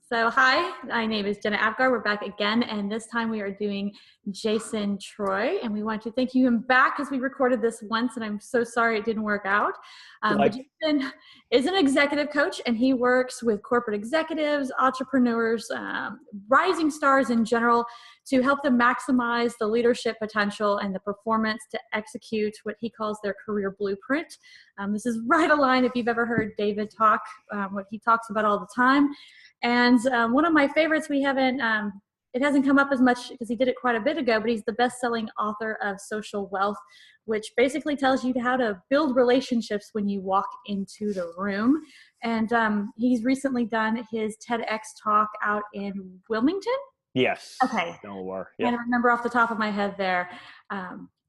So hi, my name is Jenna Apgar. We're back again, and this time we are doing Jason Treu, and we want to thank you him back because we recorded this once, and I'm so sorry it didn't work out. But Jason is an executive coach, and he works with corporate executives, entrepreneurs, rising stars in general, to help them maximize the leadership potential and the performance to execute what he calls their career blueprint. This is right aligned if you've ever heard David talk, what he talks about all the time. And one of my favorites, we haven't, it hasn't come up as much because he did it quite a bit ago, but he's the best-selling author of Social Wealth, which basically tells you how to build relationships when you walk into the room. And he's recently done his TEDx talk out in Wilmington. Yes. Okay. Delaware. Yeah. I remember off the top of my head there.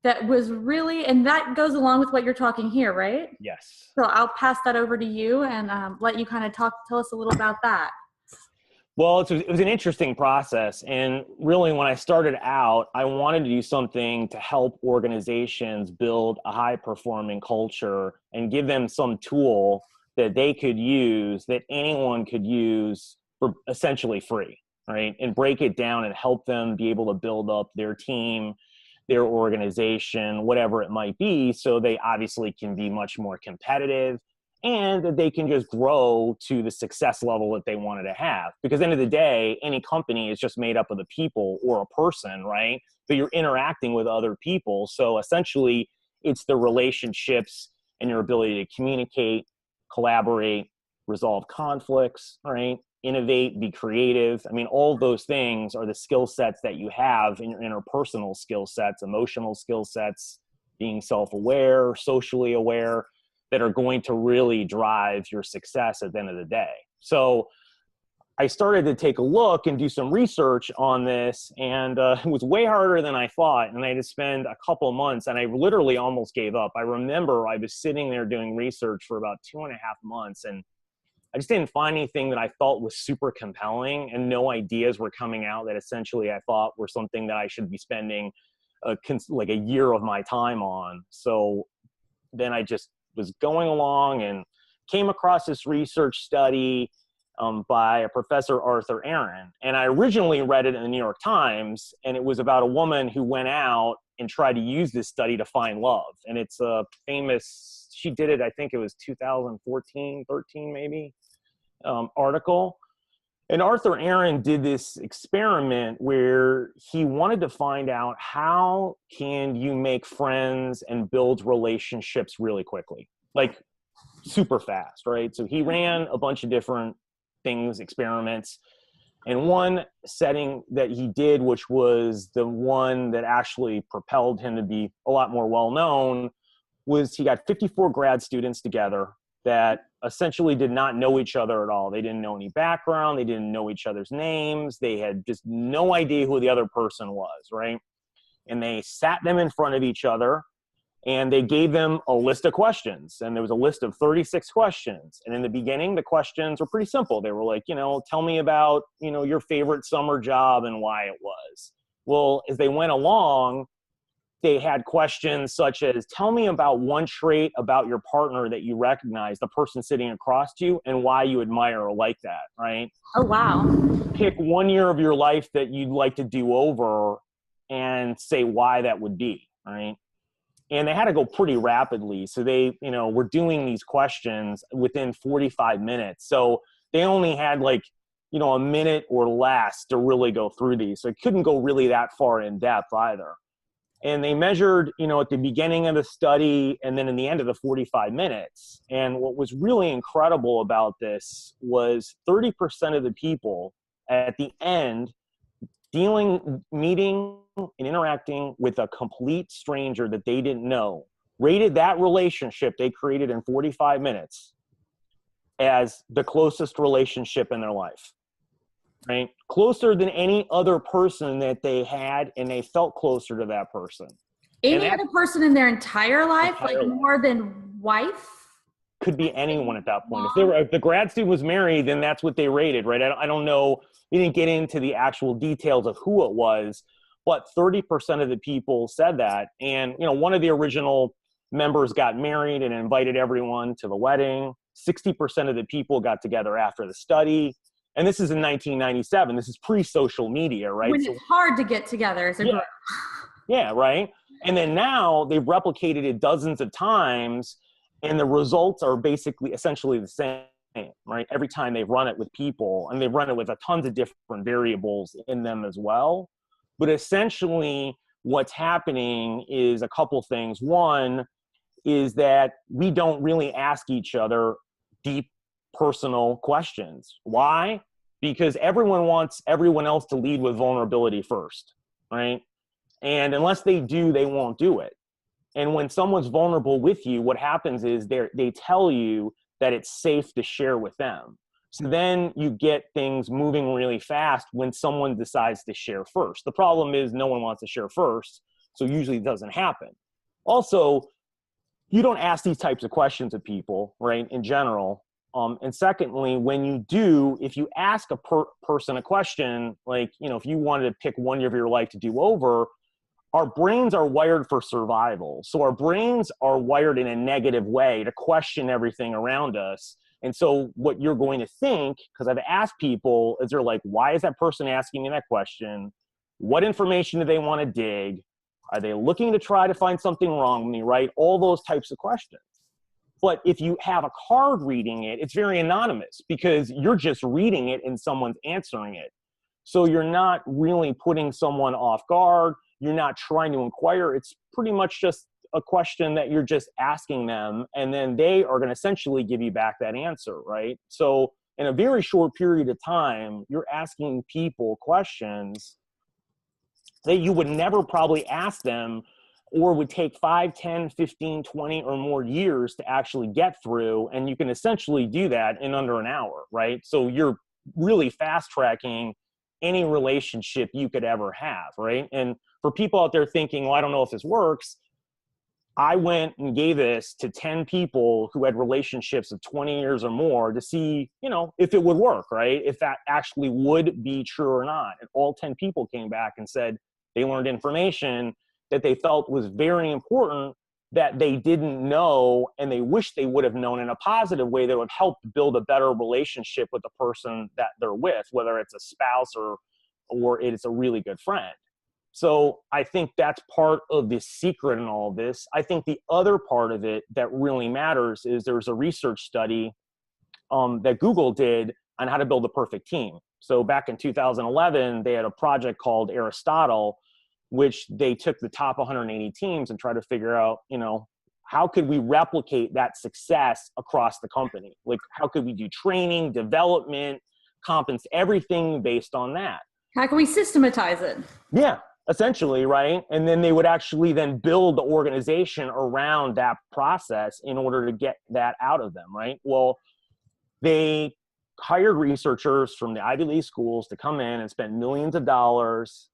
That was really, and that goes along with what you're talking here, right? Yes. So I'll pass that over to you and let you kind of tell us a little about that. Well, it was an interesting process. And really, when I started out, I wanted to do something to help organizations build a high-performing culture and give them some tool that they could use, that anyone could use for essentially free, right? And break it down and help them be able to build up their team, their organization, whatever it might be, so they obviously can be much more competitive and that they can just grow to the success level that they wanted to have. Because at the end of the day, any company is just made up of the people or a person, right? But you're interacting with other people. So essentially, it's the relationships and your ability to communicate, collaborate, resolve conflicts, right? Innovate, be creative. I mean, all of those things are the skill sets that you have in your interpersonal skill sets, emotional skill sets, being self-aware, socially aware, that are going to really drive your success at the end of the day. So I started to take a look and do some research on this, and it was way harder than I thought. And I had to spend a couple of months, and I literally almost gave up. I remember I was sitting there doing research for about 2.5 months, and I just didn't find anything that I thought was super compelling, and no ideas were coming out that essentially I thought were something that I should be spending like a year of my time on. So then I just was going along and came across this research study by a professor, Arthur Aaron. And I originally read it in the New York Times, and it was about a woman who went out and tried to use this study to find love. And it's a famous, she did it, I think it was 2014, 13 maybe, article. And Arthur Aaron did this experiment where he wanted to find out how can you make friends and build relationships really quickly, like super fast, right? So he ran a bunch of different things, experiments. And one setting that he did, which was the one that actually propelled him to be a lot more well-known, was he got 54 grad students together that essentially did not know each other at all. They didn't know any background. They didn't know each other's names. They had just no idea who the other person was, right? And they sat them in front of each other, and they gave them a list of questions. And there was a list of 36 questions. And in the beginning, the questions were pretty simple. They were like, tell me about, your favorite summer job and why it was. Well, as they went along, they had questions such as, tell me about one trait about your partner that you recognize, the person sitting across to you, and why you admire or like that, right? Oh, wow. Pick 1 year of your life that you'd like to do over and say why that would be, right? And they had to go pretty rapidly. So they, were doing these questions within 45 minutes. So they only had a minute or less to really go through these. So it couldn't go really that far in depth either. And they measured, at the beginning of the study and then in the end of the 45 minutes. And what was really incredible about this was 30% of the people at the end meeting and interacting with a complete stranger that they didn't know, rated that relationship they created in 45 minutes as the closest relationship in their life. Right? Closer than any other person that they had, and they felt closer to that person. Any other person in their entire life, more than wife? Could be anyone at that point. If the grad student was married, then that's what they rated, right? I don't know. We didn't get into the actual details of who it was, but 30% of the people said that. And, you know, one of the original members got married and invited everyone to the wedding. 60% of the people got together after the study. And this is in 1997. This is pre-social media, right? When it's hard to get together as a group. Yeah, right. And then now they've replicated it dozens of times, and the results are basically essentially the same, right? Every time they've run it with people, and they've run it with a tons of different variables in them as well. But essentially what's happening is a couple things. One is that we don't really ask each other deep personal questions. Why? Because everyone wants everyone else to lead with vulnerability first, right? And unless they do, they won't do it. And when someone's vulnerable with you, what happens is they tell you that it's safe to share with them. So then you get things moving really fast when someone decides to share first. The problem is no one wants to share first, so usually it doesn't happen. Also, you don't ask these types of questions of people, right, in general. And secondly, when you do, if you ask a person a question, like, you know, if you wanted to pick one year of your life to do over, our brains are wired for survival. So our brains are wired in a negative way to question everything around us. And so what you're going to think, because I've asked people, is they're like, why is that person asking me that question? What information do they want to dig? Are they looking to try to find something wrong with me, right? All those types of questions. But if you have a card reading it, it's very anonymous because you're just reading it and someone's answering it. So you're not really putting someone off guard. You're not trying to inquire. It's pretty much just a question that you're just asking them, and then they are going to essentially give you back that answer, right? So in a very short period of time, you're asking people questions that you would never probably ask them, or would take 5, 10, 15, 20 or more years to actually get through. And you can essentially do that in under an hour, right? So you're really fast tracking any relationship you could ever have, right? And for people out there thinking, well, I don't know if this works, I went and gave this to 10 people who had relationships of 20 years or more to see, you know, if it would work, right? If that actually would be true or not. And all 10 people came back and said they learned information that they felt was very important that they didn't know, and they wish they would have known in a positive way that would help build a better relationship with the person that they're with, whether it's a spouse or it's a really good friend. So I think that's part of the secret in all of this. I think the other part of it that really matters is there's a research study that Google did on how to build a perfect team. So back in 2011, they had a project called Aristotle, which they took the top 180 teams and tried to figure out, you know, how could we replicate that success across the company? Like, how could we do training, development, everything based on that? How can we systematize it? Yeah, essentially, right? And then they would actually then build the organization around that process in order to get that out of them, right? Well, they hired researchers from the Ivy League schools to come in and spend millions of dollars,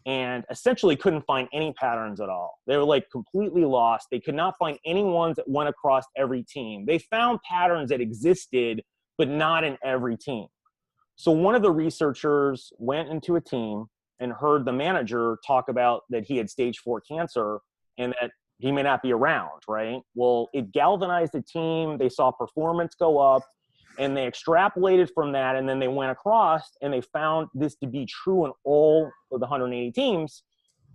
and essentially couldn't find any patterns at all. They were like completely lost. They could not find any ones that went across every team. They found patterns that existed, but not in every team. So one of the researchers went into a team and heard the manager talk about that he had stage 4 cancer and that he may not be around, right? Well, it galvanized the team. They saw performance go up, and they extrapolated from that, and then they went across and they found this to be true in all of the 180 teams,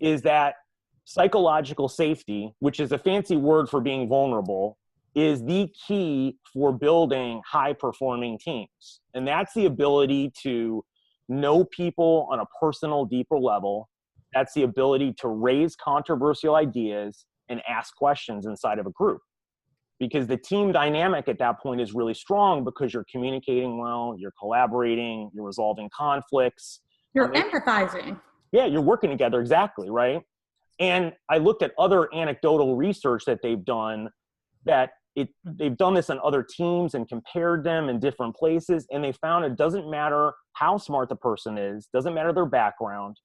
is that psychological safety, which is a fancy word for being vulnerable, is the key for building high-performing teams. And that's the ability to know people on a personal, deeper level. That's the ability to raise controversial ideas and ask questions inside of a group. Because the team dynamic at that point is really strong because you're communicating well, you're collaborating, you're resolving conflicts. You're empathizing. Yeah, you're working together, exactly, right? And I looked at other anecdotal research that they've done that they've done this on other teams and compared them in different places, and they found it doesn't matter how smart the person is, doesn't matter their background,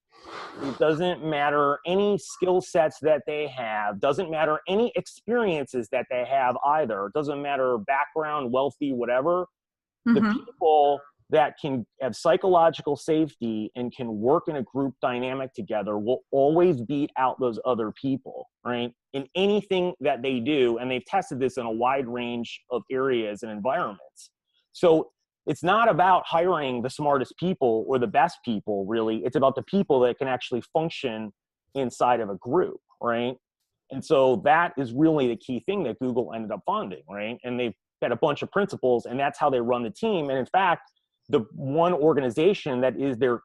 it doesn't matter any skill sets that they have, doesn't matter any experiences that they have either, it doesn't matter background, wealthy, whatever. The people that can have psychological safety and can work in a group dynamic together will always beat out those other people, right? In anything that they do, and they've tested this in a wide range of areas and environments. So it's not about hiring the smartest people or the best people, really. It's about the people that can actually function inside of a group, right? And so that is really the key thing that Google ended up funding, right? And they've got a bunch of principles, and that's how they run the team. And in fact, the one organization that is their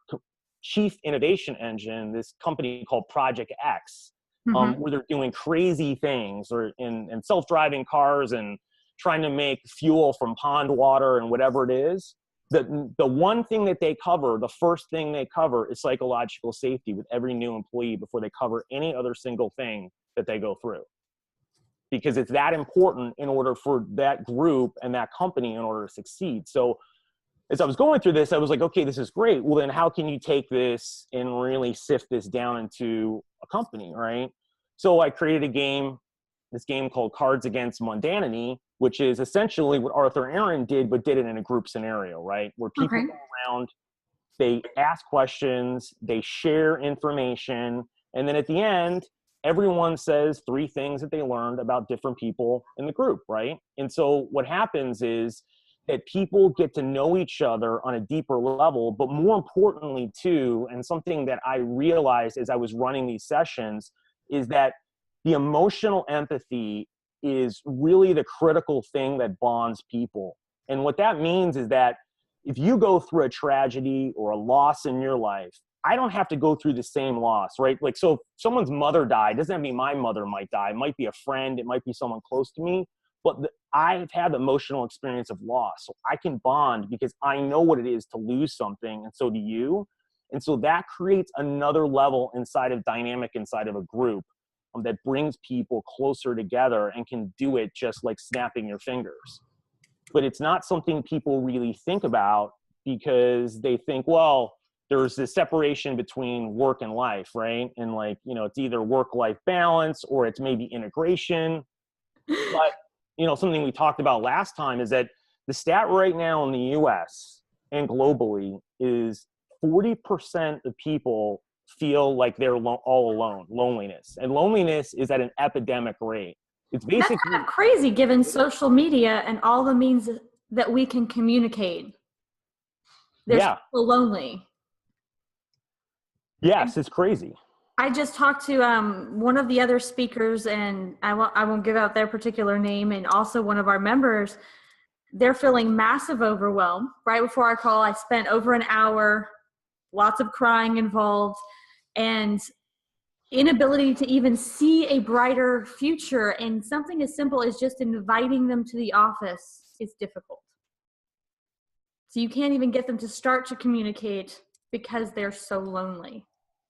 chief innovation engine, this company called Project X, where they're doing crazy things, or in self-driving cars and trying to make fuel from pond water and whatever it is. The one thing that they cover, the first thing they cover, is psychological safety with every new employee before they cover any other single thing that they go through. Because it's that important in order for that group and that company in order to succeed. So as I was going through this, I was like, okay, this is great. Well, then how can you take this and really sift this down into a company, right? So I created a game, this game called Cards Against Mundanity, which is essentially what Arthur Aaron did, but did it in a group scenario, right? Where people go around, they ask questions, they share information, and then at the end, everyone says 3 things that they learned about different people in the group, right? And so what happens is that people get to know each other on a deeper level, but more importantly too, and something that I realized as I was running these sessions, is that the emotional empathy is really the critical thing that bonds people. And what that means is that if you go through a tragedy or a loss in your life, I don't have to go through the same loss, right? Like, so if someone's mother died, doesn't mean my mother might die. It might be a friend, it might be someone close to me, but I've had the emotional experience of loss. So I can bond because I know what it is to lose something, and so do you. And so that creates another level inside of dynamic inside of a group that brings people closer together and can do it just like snapping your fingers. But it's not something people really think about because they think, well, there's this separation between work and life, right? And like, you know, it's either work-life balance or it's maybe integration. But, you know, something we talked about last time is that the stat right now in the US and globally is 40% of people feel like they're all alone, loneliness. And loneliness is at an epidemic rate. It's basically— That's kind of crazy given social media and all the means that we can communicate. They're so lonely. Yes, it's crazy. I just talked to one of the other speakers, and I won't give out their particular name, and also one of our members. They're feeling massive overwhelm. Right before our call, I spent over an hour, lots of crying involved, and inability to even see a brighter future. And something as simple as just inviting them to the office is difficult. So you can't even get them to start to communicate because they're so lonely.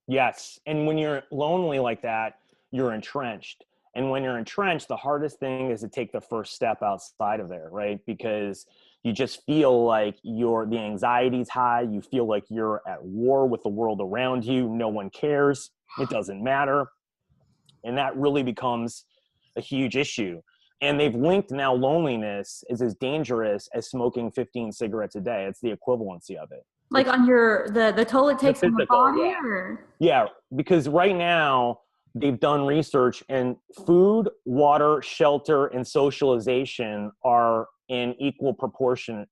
Yes. And when you're lonely like that, you're entrenched. And when you're entrenched, the hardest thing is to take the first step outside of there, right? Because you just feel like the anxiety's high. You feel like you're at war with the world around you. No one cares. It doesn't matter. And that really becomes a huge issue. And they've linked now loneliness is as dangerous as smoking 15 cigarettes a day. It's the equivalency of it. Like on the toll it takes on the body? Yeah. Or? Yeah, because right now they've done research, and food, water, shelter, and socialization are in equal proportion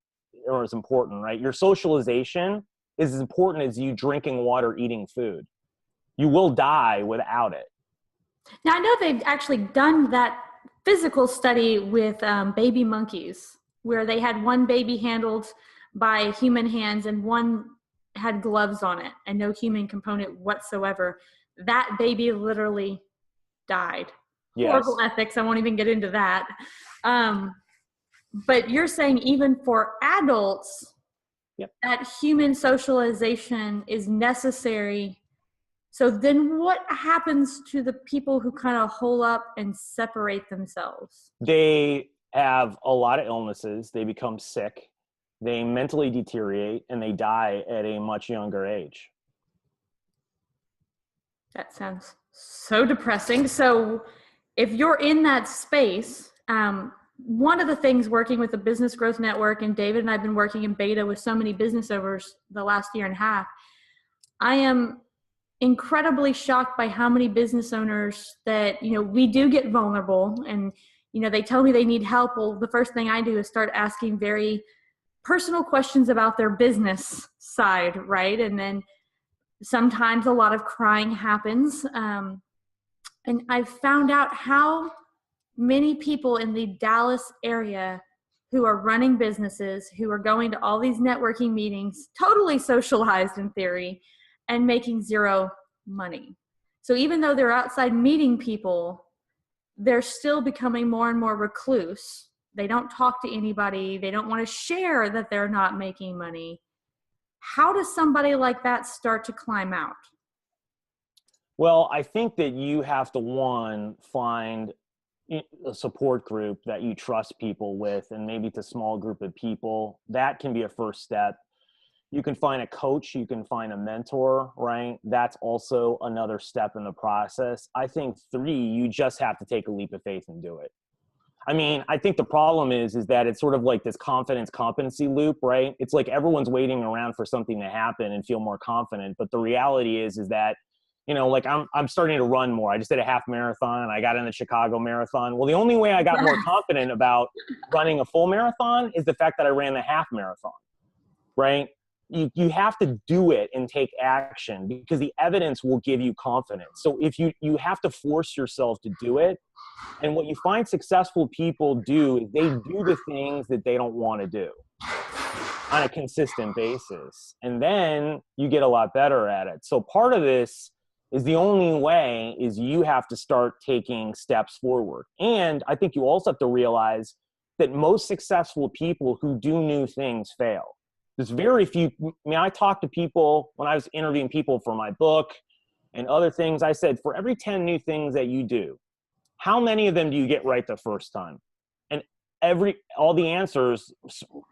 or as important, right? Your socialization is as important as you drinking water, eating food. You will die without it. Now, I know they've actually done that physical study with baby monkeys, where they had one baby handled by human hands and one had gloves on it and no human component whatsoever. That baby literally died. Yes. Horrible ethics. I won't even get into that. But you're saying even for adults, yep, that human socialization is necessary. So then what happens to the people who kind of hole up and separate themselves? They have a lot of illnesses. They become sick. They mentally deteriorate, and they die at a much younger age. That sounds so depressing. So if you're in that space, one of the things working with the Business Growth Network, and David and I've been working in beta with so many business owners the last year and a half, I am incredibly shocked by how many business owners that, we do get vulnerable and, they tell me they need help. Well, the first thing I do is start asking very personal questions about their business side, right? And then sometimes a lot of crying happens. And I've found out how many people in the Dallas area who are running businesses, who are going to all these networking meetings, totally socialized in theory, and making zero money. So even though they're outside meeting people, they're still becoming more and more recluse. They don't talk to anybody. They don't want to share that they're not making money. How does somebody like that start to climb out? Well, I think that you have to, one, find a support group that you trust people with, and maybe it's a small group of people. That can be a first step. You can find a coach, you can find a mentor, right? That's also another step in the process. I think 3, you just have to take a leap of faith and do it. I mean, I think the problem is that it's sort of like this confidence competency loop, right? It's like everyone's waiting around for something to happen and feel more confident. But the reality is that, like I'm starting to run more. I just did a half marathon. I got in the Chicago marathon. Well, the only way I got more confident about running a full marathon is the fact that I ran the half marathon, right? You have to do it and take action, because the evidence will give you confidence. So if you have to force yourself to do it. And what you find successful people do is they do the things that they don't want to do on a consistent basis. And then you get a lot better at it. So part of this is, the only way is you have to start taking steps forward. And I think you also have to realize that most successful people who do new things fail. There's very few. I talked to people when I was interviewing people for my book and other things. I said, for every 10 new things that you do, how many of them do you get right the first time? And all the answers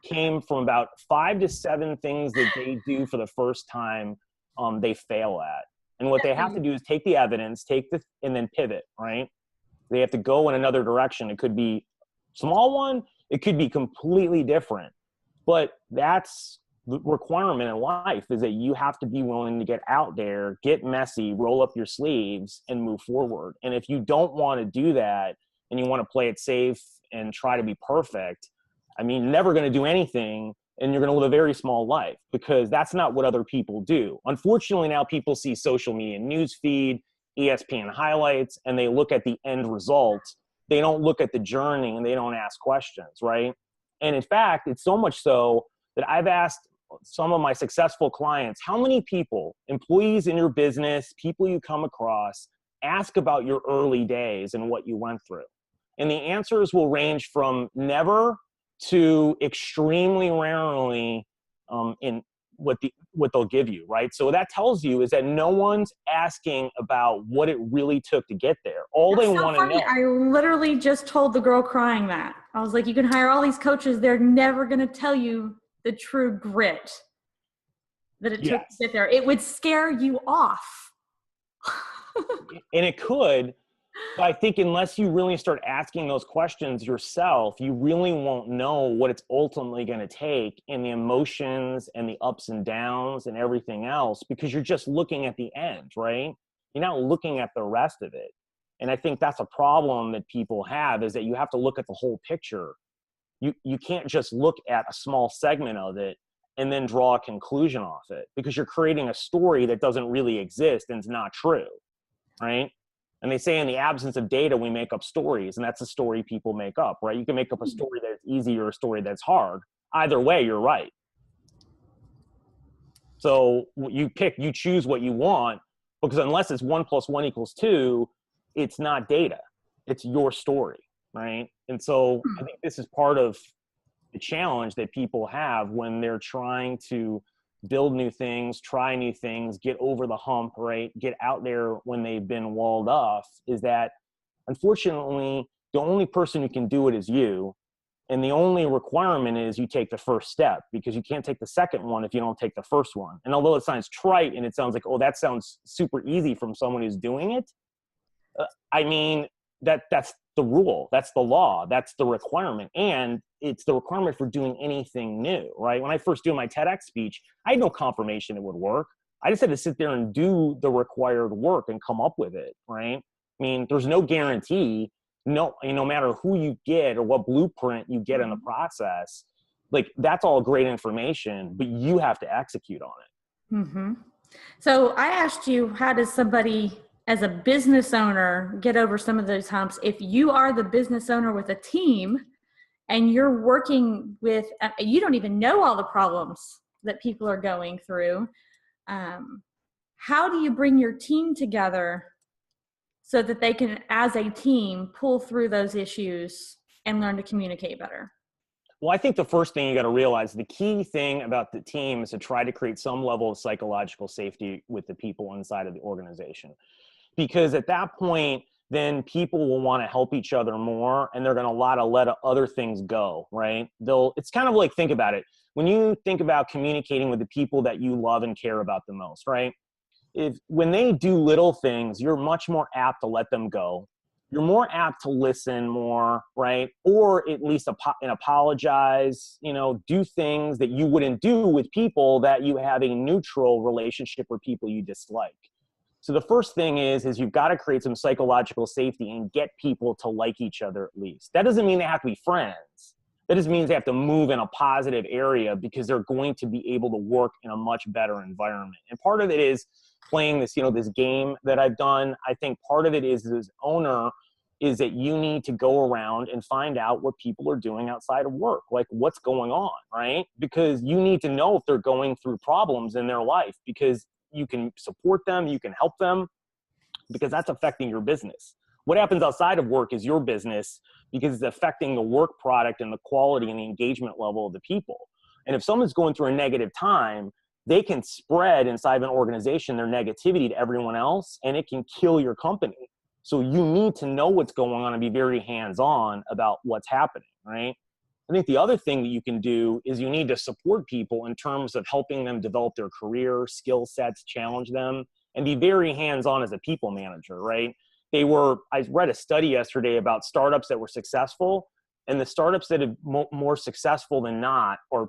came from about 5 to 7 things that they do for the first time they fail at. And what they have to do is take the evidence, and then pivot, right? They have to go in another direction. It could be a small one. It could be completely different. But that's the requirement in life, is that you have to be willing to get out there, get messy, roll up your sleeves, and move forward. And if you don't want to do that, and you want to play it safe and try to be perfect, you're never going to do anything, and you're going to live a very small life, because that's not what other people do. Unfortunately, now people see social media news feed, ESPN highlights, and they look at the end result. They don't look at the journey, and they don't ask questions, right? And in fact, it's so much so that I've asked some of my successful clients, how many people, employees in your business, people you come across, ask about your early days and what you went through? And the answers will range from never to extremely rarely in what they'll give you, right? So what that tells you is that no one's asking about what it really took to get there. All they want to know. I literally just told the girl crying that. I was like, you can hire all these coaches. They're never going to tell you the true grit that it took to get there. It would scare you off. And it could. But I think unless you really start asking those questions yourself, you really won't know what it's ultimately going to take, and the emotions and the ups and downs and everything else, because you're just looking at the end, right? You're not looking at the rest of it. And I think that's a problem that people have, is that you have to look at the whole picture. You can't just look at a small segment of it and then draw a conclusion off it, because you're creating a story that doesn't really exist and it's not true, right? And they say in the absence of data, we make up stories, and that's a story people make up, right? You can make up a story that's easy or a story that's hard. Either way, you're right. So you choose what you want, because unless it's 1 + 1 = 2, it's not data. It's your story, right? And so I think this is part of the challenge that people have when they're trying to build new things, try new things, get over the hump, right? Get out there when they've been walled off, is that unfortunately, the only person who can do it is you. And the only requirement is you take the first step, because you can't take the second one if you don't take the first one. And although it sounds trite and it sounds like, oh, that sounds super easy from someone who's doing it, that's the rule. That's the law. That's the requirement. And it's the requirement for doing anything new, right? When I first did my TEDx speech, I had no confirmation it would work. I just had to sit there and do the required work and come up with it, right? I mean, there's no guarantee, no matter who you get or what blueprint you get in the process, like that's all great information, but you have to execute on it. Mm-hmm. So I asked you, how does somebody as a business owner get over some of those humps? If you are the business owner with a team and you're working with, you don't even know all the problems that people are going through. How do you bring your team together so that they can, as a team, pull through those issues and learn to communicate better? Well, I think the first thing you got to realize, the key thing about the team is to try to create some level of psychological safety with the people inside of the organization. Because at that point, then people will want to help each other more, and they're going to let other things go, right? It's kind of like, think about it. When you think about communicating with the people that you love and care about the most, right? When they do little things, you're much more apt to let them go. You're more apt to listen more, right? Or at least apologize, do things that you wouldn't do with people that you have a neutral relationship or people you dislike. So the first thing is you've got to create some psychological safety and get people to like each other at least. That doesn't mean they have to be friends. That just means they have to move in a positive area because they're going to be able to work in a much better environment. And part of it is playing this, this game that I've done. I think part of it is, as owner, is that you need to go around and find out what people are doing outside of work, like what's going on, right? Because you need to know if they're going through problems in their life, because you can support them, you can help them, because that's affecting your business. What happens outside of work is your business, because it's affecting the work product and the quality and the engagement level of the people. And if someone's going through a negative time, they can spread inside of an organization their negativity to everyone else, and it can kill your company. So you need to know what's going on and be very hands-on about what's happening, right? I think the other thing that you can do is you need to support people in terms of helping them develop their career, skill sets, challenge them, and be very hands-on as a people manager, right? I read a study yesterday about startups that were successful, and the startups that have more successful than not are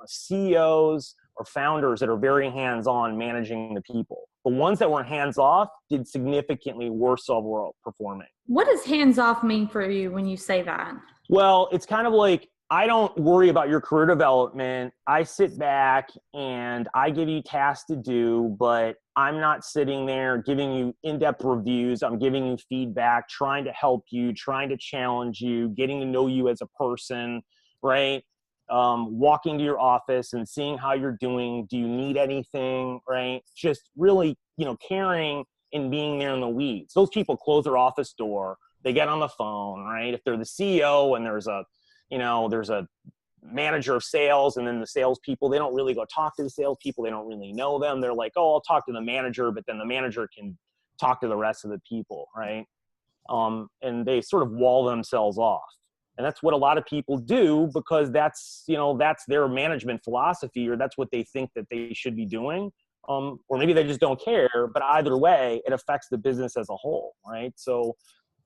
CEOs or founders that are very hands-on managing the people. The ones that were hands-off did significantly worse overall performing. What does hands-off mean for you when you say that? Well, it's kind of like, I don't worry about your career development. I sit back and I give you tasks to do, but I'm not sitting there giving you in-depth reviews. I'm giving you feedback, trying to help you, trying to challenge you, getting to know you as a person, right? Walking to your office and seeing how you're doing. Do you need anything, right? Just really, caring and being there in the weeds. Those people close their office door. They get on the phone, right? If they're the CEO and there's a manager of sales, and then the salespeople, they don't really go talk to the salespeople. They don't really know them. They're like, oh, I'll talk to the manager, but then the manager can talk to the rest of the people, right? And they sort of wall themselves off. And that's what a lot of people do, because that's their management philosophy, or that's what they think that they should be doing. Or maybe they just don't care, but either way, it affects the business as a whole, right? So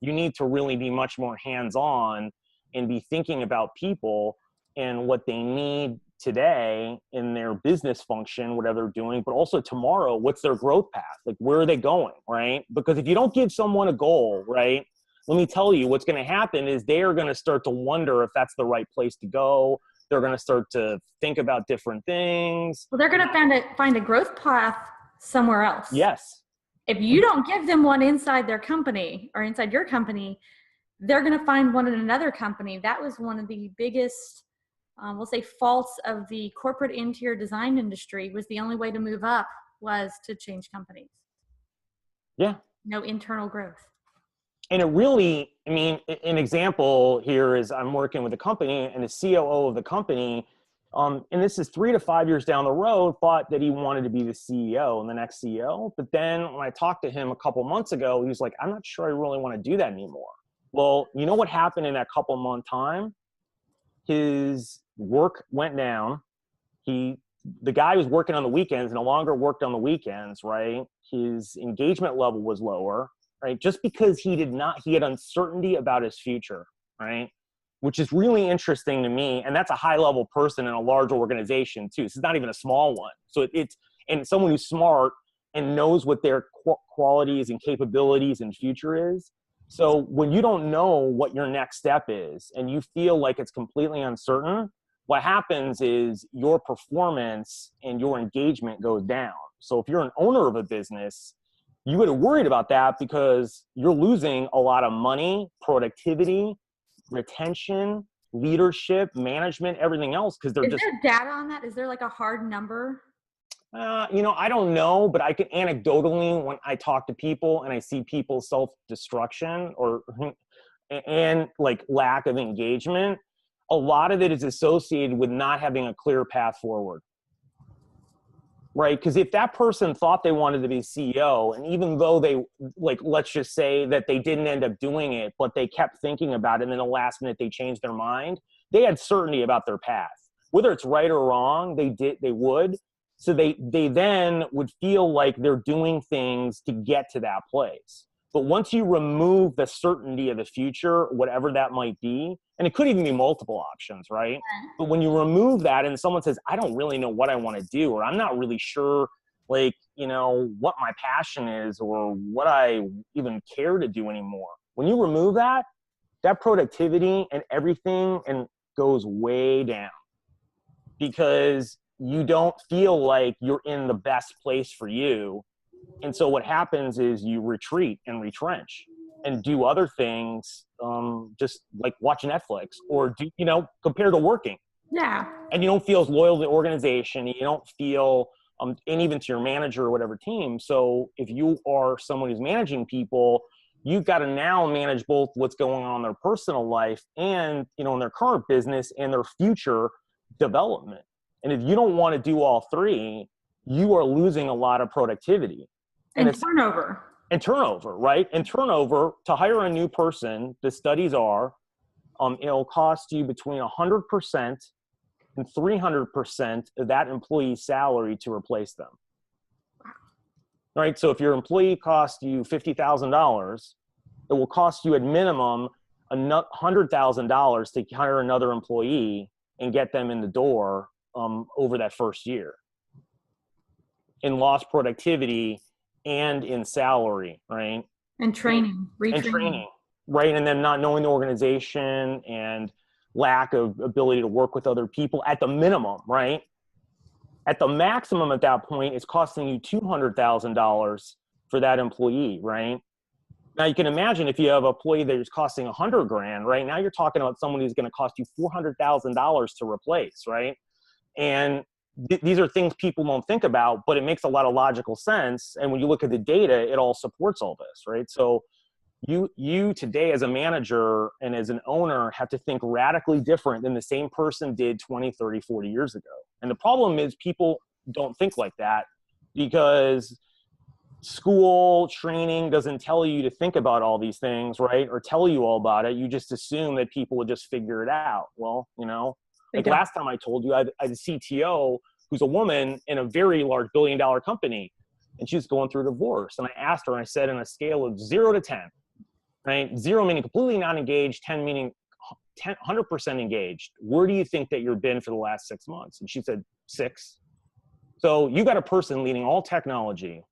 you need to really be much more hands-on and be thinking about people and what they need today in their business function, whatever they're doing, but also tomorrow, what's their growth path? Like, where are they going, right? Because if you don't give someone a goal, right, let me tell you, what's going to happen is they are going to start to wonder if that's the right place to go. They're going to start to think about different things. Well, they're going to find a growth path somewhere else. Yes. If you don't give them one inside their company or inside your company, they're going to find one in another company. That was one of the biggest, we'll say, faults of the corporate interior design industry. Was the only way to move up was to change companies. Yeah. No internal growth. And it really, an example here is I'm working with a company, and the COO of the company, and this is 3 to 5 years down the road, thought that he wanted to be the CEO and the next CEO. But then when I talked to him a couple months ago, he was like, I'm not sure I really want to do that anymore. Well, you know what happened in that couple month time? His work went down. The guy who was working on the weekends no longer worked on the weekends, right? His engagement level was lower. right? Just because he had uncertainty about his future, right? Which is really interesting to me. And that's a high level person in a large organization too. So it's not even a small one. So and someone who's smart and knows what their qualities and capabilities and future is. So when you don't know what your next step is and you feel like it's completely uncertain, what happens is your performance and your engagement goes down. So if you're an owner of a business, you would have worried about that because you're losing a lot of money, productivity, retention, leadership, management, everything else. Because Is there data on that? Is there like a hard number? I don't know, but I can anecdotally, when I talk to people and I see people's self-destruction and like lack of engagement, a lot of it is associated with not having a clear path forward. Right? Because if that person thought they wanted to be CEO, and even though they, like, let's just say that they didn't end up doing it, but they kept thinking about it, and then the last minute they changed their mind, they had certainty about their path. Whether it's right or wrong, they would. So they then would feel like they're doing things to get to that place. But once you remove the certainty of the future, whatever that might be, and it could even be multiple options, right? But when you remove that and someone says, I don't really know what I want to do, or I'm not really sure, like, what my passion is or what I even care to do anymore. When you remove that productivity and everything goes way down because you don't feel like you're in the best place for you. And so what happens is you retreat and retrench and do other things, just like watch Netflix or compared to working. Yeah. And you don't feel as loyal to the organization. You don't feel, and even to your manager or whatever team. So if you are someone who's managing people, you've got to now manage both what's going on in their personal life and, in their current business and their future development. And if you don't want to do all three, you are losing a lot of productivity. And turnover. And turnover, right? And turnover, to hire a new person, the studies are, it'll cost you between 100% and 300% of that employee's salary to replace them. Wow. Right? So if your employee costs you $50,000, it will cost you at minimum $100,000 to hire another employee and get them in the door over that first year. In lost productivity and in salary, right? And training, retraining. And training, right? And then not knowing the organization and lack of ability to work with other people at the minimum, right? At the maximum at that point, it's costing you $200,000 for that employee, right? Now you can imagine if you have an employee that is costing $100,000, right? Now you're talking about someone who's going to cost you $400,000 to replace, right? And these are things people don't think about, but it makes a lot of logical sense. And when you look at the data, it all supports all this, right? So you today as a manager and as an owner have to think radically different than the same person did 20, 30, 40 years ago. And the problem is people don't think like that because school training doesn't tell you to think about all these things, right? Or tell you all about it. You just assume that people will just figure it out. Well, like last time I told you, I had a CTO who's a woman in a very large billion-dollar company, and she's going through a divorce. And I asked her, and I said, on a scale of 0 to 10, right? 0 meaning completely not engaged, 10 meaning 100% engaged. Where do you think that you've been for the last 6 months? And she said 6. So you got a person leading all technology.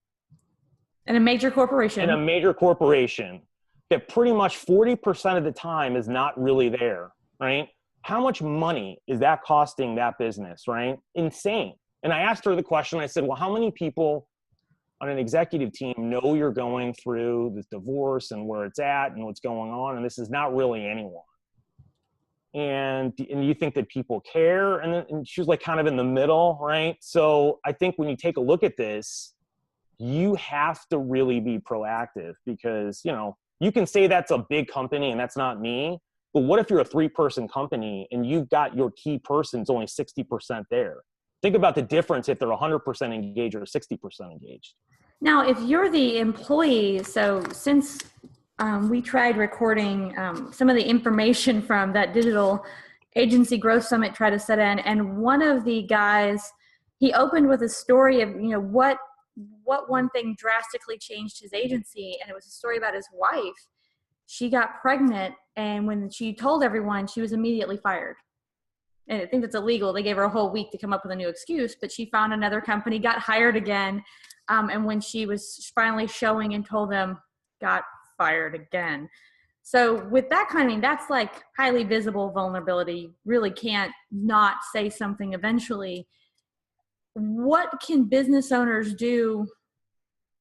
In a major corporation. In a major corporation that pretty much 40% of the time is not really there, right? How much money is that costing that business, right? Insane. And I asked her the question, I said, well, how many people on an executive team know you're going through this divorce and where it's at and what's going on? And this is not really anyone. And you think that people care? And she was like kind of in the middle, right? So I think when you take a look at this, you have to really be proactive because, you can say that's a big company and that's not me. But what if you're a 3-person company and you've got your key persons only 60% there? Think about the difference if they're 100% engaged or 60% engaged. Now, if you're the employee, so since we tried recording some of the information from that digital agency growth summit, try to set in, and one of the guys, he opened with a story of, what what one thing drastically changed his agency. And it was a story about his wife. She got pregnant, and when she told everyone, she was immediately fired. And I think that's illegal. They gave her a whole week to come up with a new excuse, but she found another company, got hired again. And when she was finally showing and told them, got fired again. So with that kind of thing, that's like highly visible vulnerability. You really can't not say something eventually. What can business owners do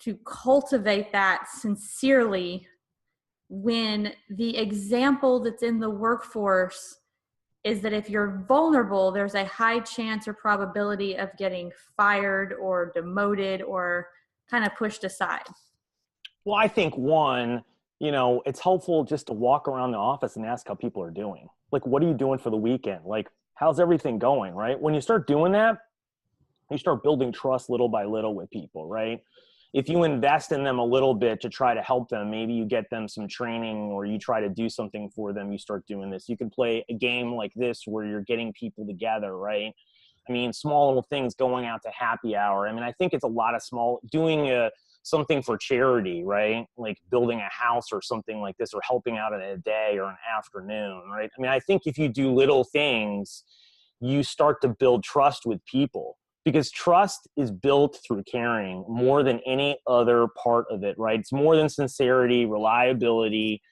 to cultivate that sincerely when the example that's in the workforce is that if you're vulnerable, there's a high chance or probability of getting fired or demoted or kind of pushed aside? Well, I think one, it's helpful just to walk around the office and ask how people are doing. Like, what are you doing for the weekend? Like, how's everything going, right? When you start doing that, you start building trust little by little with people, right? If you invest in them a little bit to try to help them, maybe you get them some training or you try to do something for them, you start doing this. You can play a game like this where you're getting people together, right? I mean, small little things, going out to happy hour. I mean, I think it's a lot of small, doing something for charity, right? Like building a house or something like this, or helping out in a day or an afternoon, right? I mean, I think if you do little things, you start to build trust with people. Because trust is built through caring more than any other part of it, right? It's more than sincerity, reliability.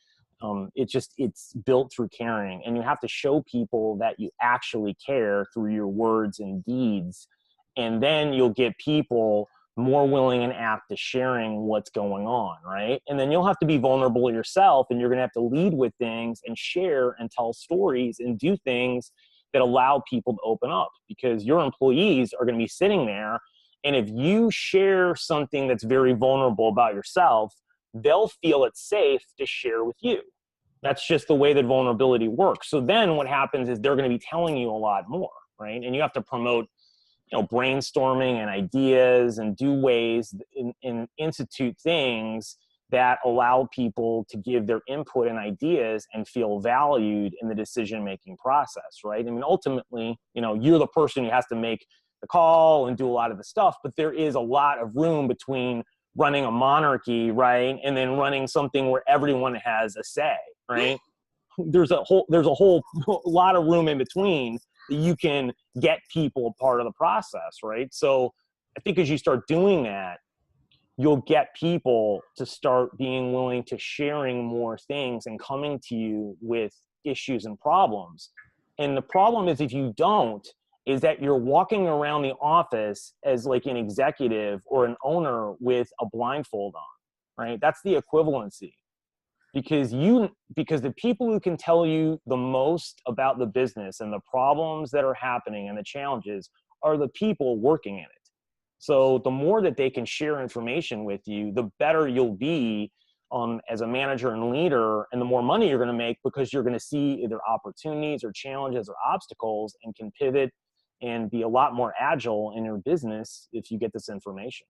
It's built through caring. And you have to show people that you actually care through your words and deeds. And then you'll get people more willing and apt to sharing what's going on, right? And then you'll have to be vulnerable yourself, and you're going to have to lead with things and share and tell stories and do things that allow people to open up, because your employees are going to be sitting there. And if you share something that's very vulnerable about yourself, they'll feel it's safe to share with you. That's just the way that vulnerability works. So then what happens is they're going to be telling you a lot more, right? And you have to promote, brainstorming and ideas and do ways and institute things that allow people to give their input and ideas and feel valued in the decision-making process, right? I mean, ultimately, you're the person who has to make the call and do a lot of the stuff, but there is a lot of room between running a monarchy, right, and then running something where everyone has a say, right? There's a whole lot of room in between that you can get people a part of the process, right? So I think as you start doing that, you'll get people to start being willing to sharing more things and coming to you with issues and problems. And the problem is, if you don't, is that you're walking around the office as like an executive or an owner with a blindfold on, right? That's the equivalency. Because the people who can tell you the most about the business and the problems that are happening and the challenges are the people working in it. So the more that they can share information with you, the better you'll be as a manager and leader, and the more money you're going to make, because you're going to see either opportunities or challenges or obstacles and can pivot and be a lot more agile in your business if you get this information.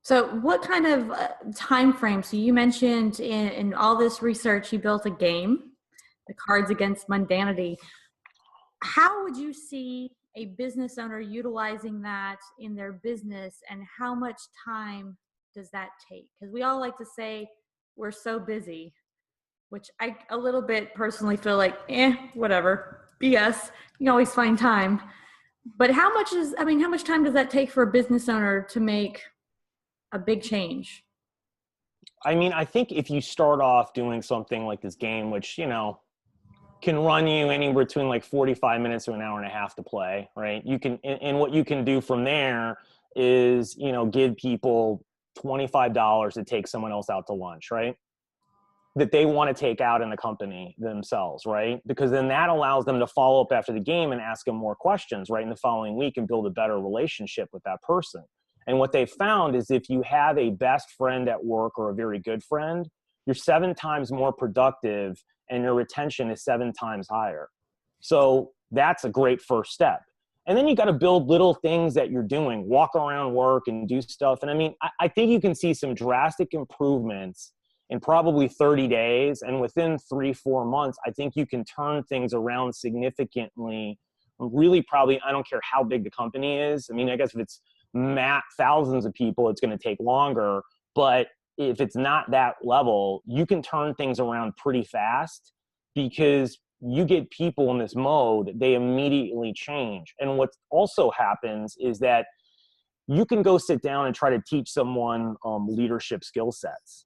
So what kind of time frame? So you mentioned in all this research, you built a game, the Cards Against Mundanity. How would you see a business owner utilizing that in their business, and how much time does that take? Because we all like to say we're so busy, which I a little bit personally feel like, whatever, BS, you can always find time. But how much time does that take for a business owner to make a big change? I mean, I think if you start off doing something like this game, which, can run you anywhere between like 45 minutes to an hour and a half to play, right? You can, and what you can do from there is, give people $25 to take someone else out to lunch, right? That they want to take out in the company themselves, right? Because then that allows them to follow up after the game and ask them more questions, right, in the following week, and build a better relationship with that person. And what they found is, if you have a best friend at work or a very good friend, you're 7 times more productive and your retention is 7 times higher. So that's a great first step. And then you got to build little things that you're doing, walk around work and do stuff. And I mean, I think you can see some drastic improvements in probably 30 days. And within 3-4 months, I think you can turn things around significantly. Really, probably, I don't care how big the company is. I mean, I guess if it's thousands of people, it's going to take longer. But if it's not that level, you can turn things around pretty fast, because you get people in this mode, they immediately change. And what also happens is that you can go sit down and try to teach someone leadership skill sets,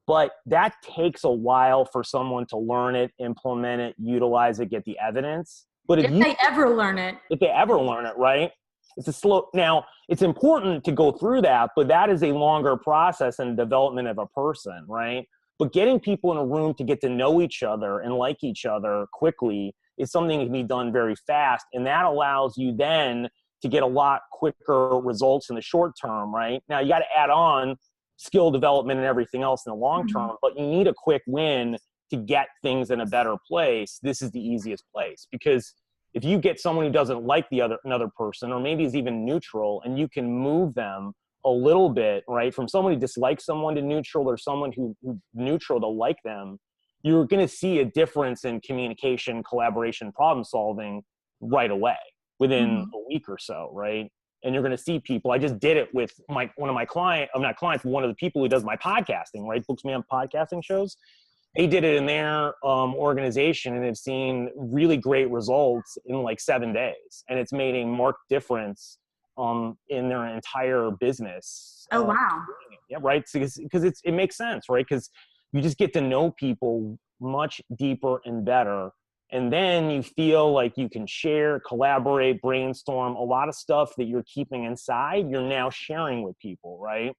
but that takes a while for someone to learn it, implement it, utilize it, get the evidence. But if they ever learn it. If they ever learn it, right? It's a slow, now it's important to go through that, but that is a longer process in the development of a person, right? But getting people in a room to get to know each other and like each other quickly is something that can be done very fast. And that allows you then to get a lot quicker results in the short term, right? Now you got to add on skill development and everything else in the long term, but you need a quick win to get things in a better place. This is the easiest place, because if you get someone who doesn't like another person, or maybe is even neutral, and you can move them a little bit, right, from someone who dislikes someone to neutral, or someone who neutral to like them, you're going to see a difference in communication, collaboration, problem solving right away within a week or so, right? And you're going to see people. I just did it with one of my clients, not clients, one of the people who does my podcasting, right, books me on podcasting shows. They did it in their organization, and have seen really great results in like 7 days, and it's made a marked difference in their entire business. Oh, wow. Yeah, right. Because it makes sense, right? Because you just get to know people much deeper and better. And then you feel like you can share, collaborate, brainstorm. A lot of stuff that you're keeping inside, you're now sharing with people, right?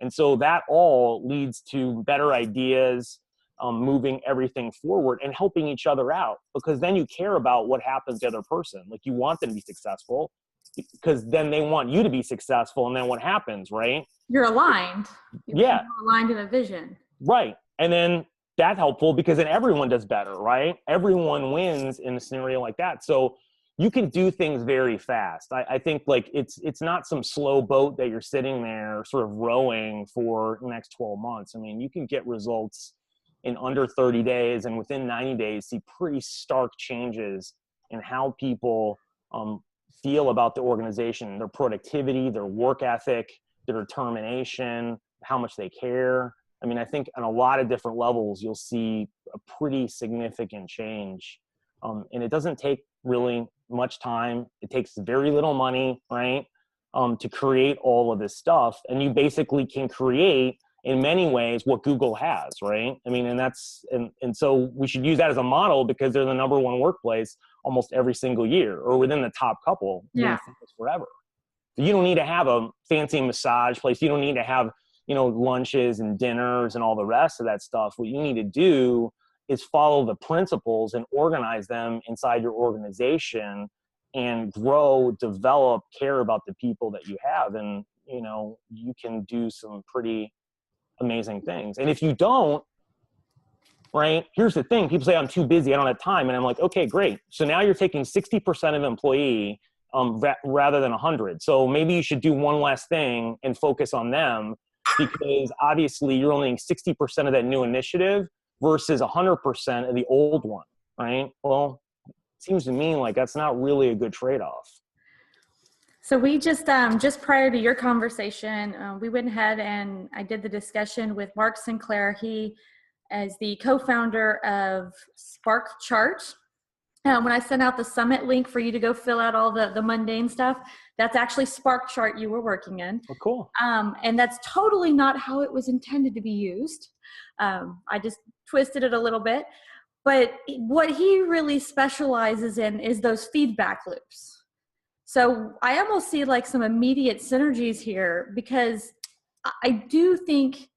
And so that all leads to better ideas, moving everything forward and helping each other out, because then you care about what happens to the other person. Like, you want them to be successful, because then they want you to be successful. And then what happens, right? You're aligned. You're aligned in a vision. Right. And then that's helpful, because then everyone does better, right? Everyone wins in a scenario like that. So you can do things very fast. I think like it's not some slow boat that you're sitting there sort of rowing for the next 12 months. I mean, you can get results in under 30 days, and within 90 days, see pretty stark changes in how people feel about the organization, their productivity, their work ethic, their determination, how much they care. I mean, I think on a lot of different levels, you'll see a pretty significant change. And it doesn't take really much time. It takes very little money, right, to create all of this stuff. And you basically can create, in many ways, what Google has, right? I mean, and so we should use that as a model, because they're the #1 workplace almost every single year, or within the top couple. Yeah. Forever. So you don't need to have a fancy massage place. You don't need to have, lunches and dinners and all the rest of that stuff. What you need to do is follow the principles and organize them inside your organization, and grow, develop, care about the people that you have. And, you can do some pretty amazing things. And if you don't, right, here's the thing. People say, I'm too busy, I don't have time. And I'm like, okay, great. So now you're taking 60% of employee rather than 100. So maybe you should do one less thing and focus on them, because obviously you're only 60% of that new initiative versus 100% of the old one, right? Well, it seems to me like that's not really a good trade-off. So we just prior to your conversation, we went ahead and I did the discussion with Mark Sinclair. He is the co-founder of Spark Chart. When I sent out the summit link for you to go fill out all the mundane stuff, that's actually Spark Chart you were working in. Oh, cool. And that's totally not how it was intended to be used. I just twisted it a little bit. But what he really specializes in is those feedback loops. So I almost see like some immediate synergies here, because I do think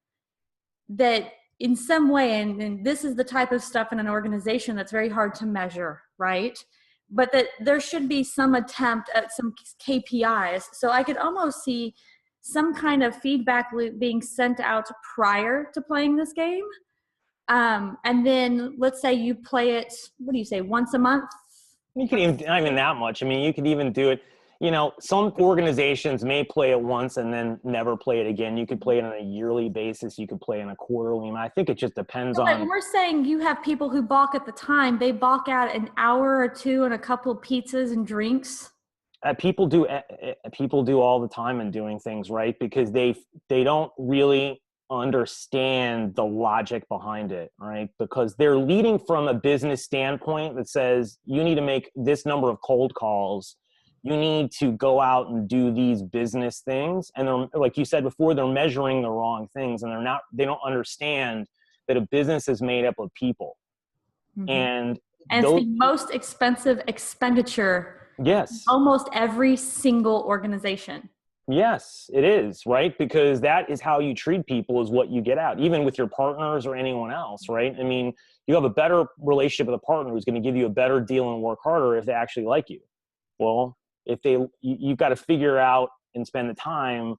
that in some way, and this is the type of stuff in an organization that's very hard to measure, right? But that there should be some attempt at some KPIs. So I could almost see some kind of feedback loop being sent out prior to playing this game. And then let's say you play it, what do you say, once a month? You could even, not even that much. I mean, you could even do it, some organizations may play it once and then never play it again. You could play it on a yearly basis. You could play it on a quarterly. I think it just depends on. But we're saying you have people who balk at the time. They balk out an hour or two and a couple of pizzas and drinks. People do all the time in doing things, right? Because they don't really understand the logic behind it, right? Because they're leading from a business standpoint that says you need to make this number of cold calls, you need to go out and do these business things, and they're, like you said before, they're measuring the wrong things, and they don't understand that a business is made up of people. Mm-hmm. And it's the most expensive expenditure. Yes. Almost every single organization. Yes, it is, right? Because that is how you treat people, is what you get out, even with your partners or anyone else, right? I mean, you have a better relationship with a partner who's going to give you a better deal and work harder if they actually like you. Well, you've got to figure out and spend the time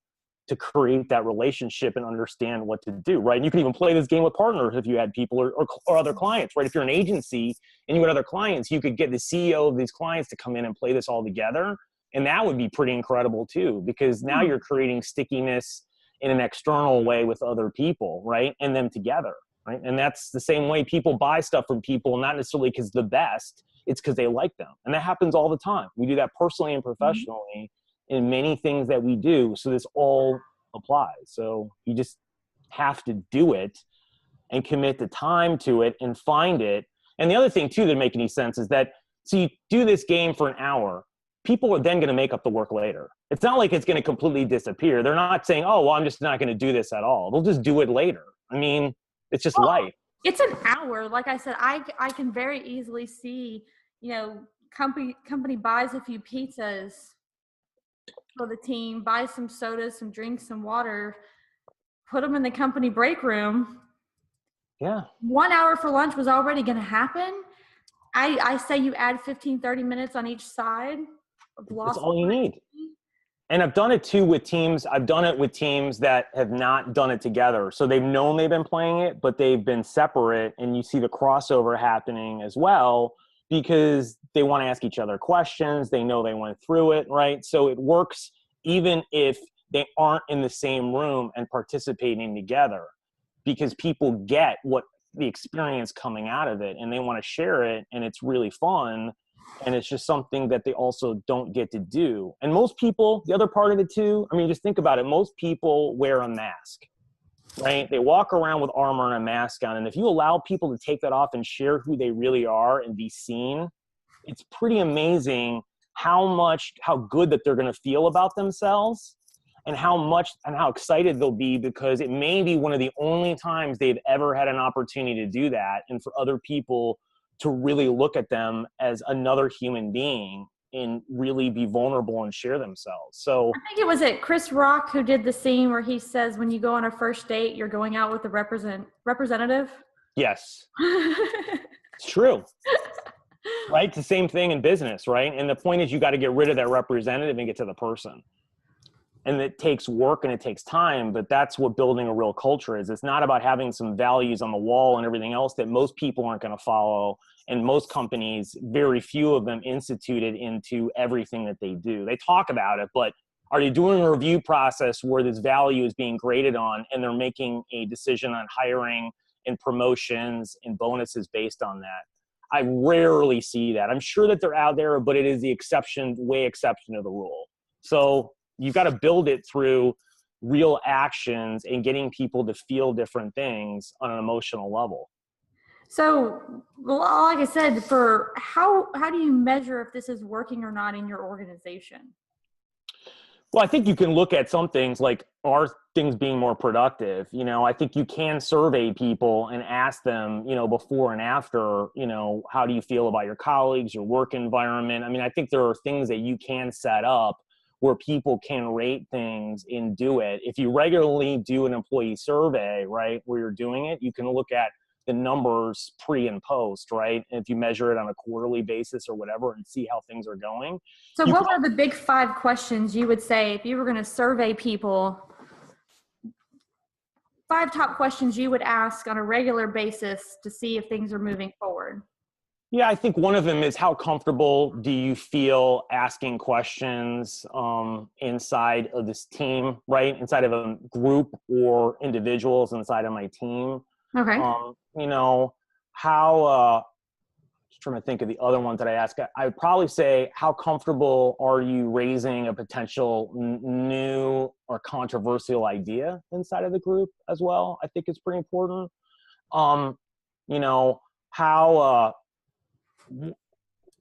to create that relationship and understand what to do, right? And you can even play this game with partners if you had people or other clients, right? If you're an agency and you had other clients, you could get the CEO of these clients to come in and play this all together. And that would be pretty incredible too, because now you're creating stickiness in an external way with other people, right? And them together, right? And that's the same way people buy stuff from people, not necessarily because the best, it's because they like them. And that happens all the time. We do that personally and professionally in many things that we do. So this all applies. So you just have to do it and commit the time to it and find it. And the other thing too that doesn't make any sense is that, so you do this game for an hour, people are then going to make up the work later. It's not like it's going to completely disappear. They're not saying, oh, well, I'm just not going to do this at all. They'll just do it later. I mean, it's just life. It's an hour. Like I said, I can very easily see, company buys a few pizzas for the team, buys some sodas, some drinks, some water, put them in the company break room. Yeah. 1 hour for lunch was already going to happen. I say you add 15, 30 minutes on each side. That's all you need. And I've done it too with teams. I've done it with teams that have not done it together. So they've known they've been playing it, but they've been separate. And you see the crossover happening as well, because they want to ask each other questions. They know they went through it, right? So it works even if they aren't in the same room and participating together, because people get what the experience coming out of it and they want to share it, and it's really fun. And it's just something that they also don't get to do. And most people, the other part of it too, I mean, just think about it. Most people wear a mask, right? They walk around with armor and a mask on. And if you allow people to take that off and share who they really are and be seen, it's pretty amazing how good that they're going to feel about themselves, and how excited they'll be, because it may be one of the only times they've ever had an opportunity to do that. And for other people to really look at them as another human being and really be vulnerable and share themselves. So I think it was Chris Rock who did the scene where he says, when you go on a first date, you're going out with the representative. Yes. It's true. Right? It's the same thing in business, right? And the point is, you got to get rid of that representative and get to the person. And it takes work and it takes time, but that's what building a real culture is. It's not about having some values on the wall and everything else that most people aren't going to follow. And most companies, very few of them institute it into everything that they do. They talk about it, but are you doing a review process where this value is being graded on and they're making a decision on hiring and promotions and bonuses based on that? I rarely see that. I'm sure that they're out there, but it is the exception of the rule. So you've got to build it through real actions and getting people to feel different things on an emotional level. So, well, like I said, for how do you measure if this is working or not in your organization? Well, I think you can look at some things like, are things being more productive? I think you can survey people and ask them, before and after, how do you feel about your colleagues, your work environment? I mean, I think there are things that you can set up where people can rate things and do it. If you regularly do an employee survey, right, where you're doing it, you can look at the numbers pre and post, right? And if you measure it on a quarterly basis or whatever and see how things are going. So what were the big 5 questions you would say if you were going to survey people? 5 top questions you would ask on a regular basis to see if things are moving forward. Yeah, I think one of them is, how comfortable do you feel asking questions inside of this team, right? Inside of a group or individuals inside of my team. Okay. How trying to think of the other ones that I ask. I would probably say, how comfortable are you raising a potential new or controversial idea inside of the group as well? I think it's pretty important. You know, how,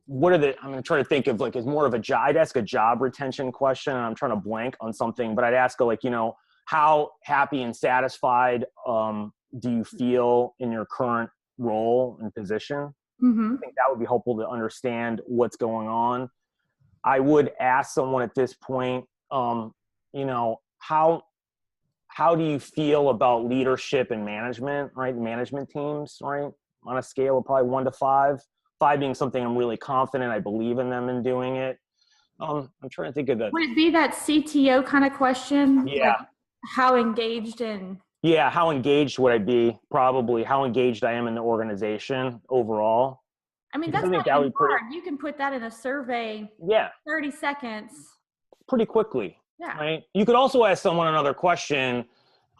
what are the, I'm going to try to think of like, it's more of I'd ask a job retention question, and I'm trying to blank on something, but I'd ask like, you know, how happy and satisfied do you feel in your current role and position? I think that would be helpful to understand what's going on. I would ask someone at this point, you know, how do you feel about leadership and management, right? Management teams, right? On a scale of probably 1 to 5, 5 being something I'm really confident, I believe in them and doing it. I'm trying to think of Would it be that CTO kind of question? Yeah. Like how engaged in? Yeah, how engaged would I be? Probably how engaged I am in the organization overall. I mean, Because that's I not think that even would be pretty, hard. You can put that in a survey. yeah, 30 seconds. pretty quickly. Yeah. Right. You could also ask someone another question,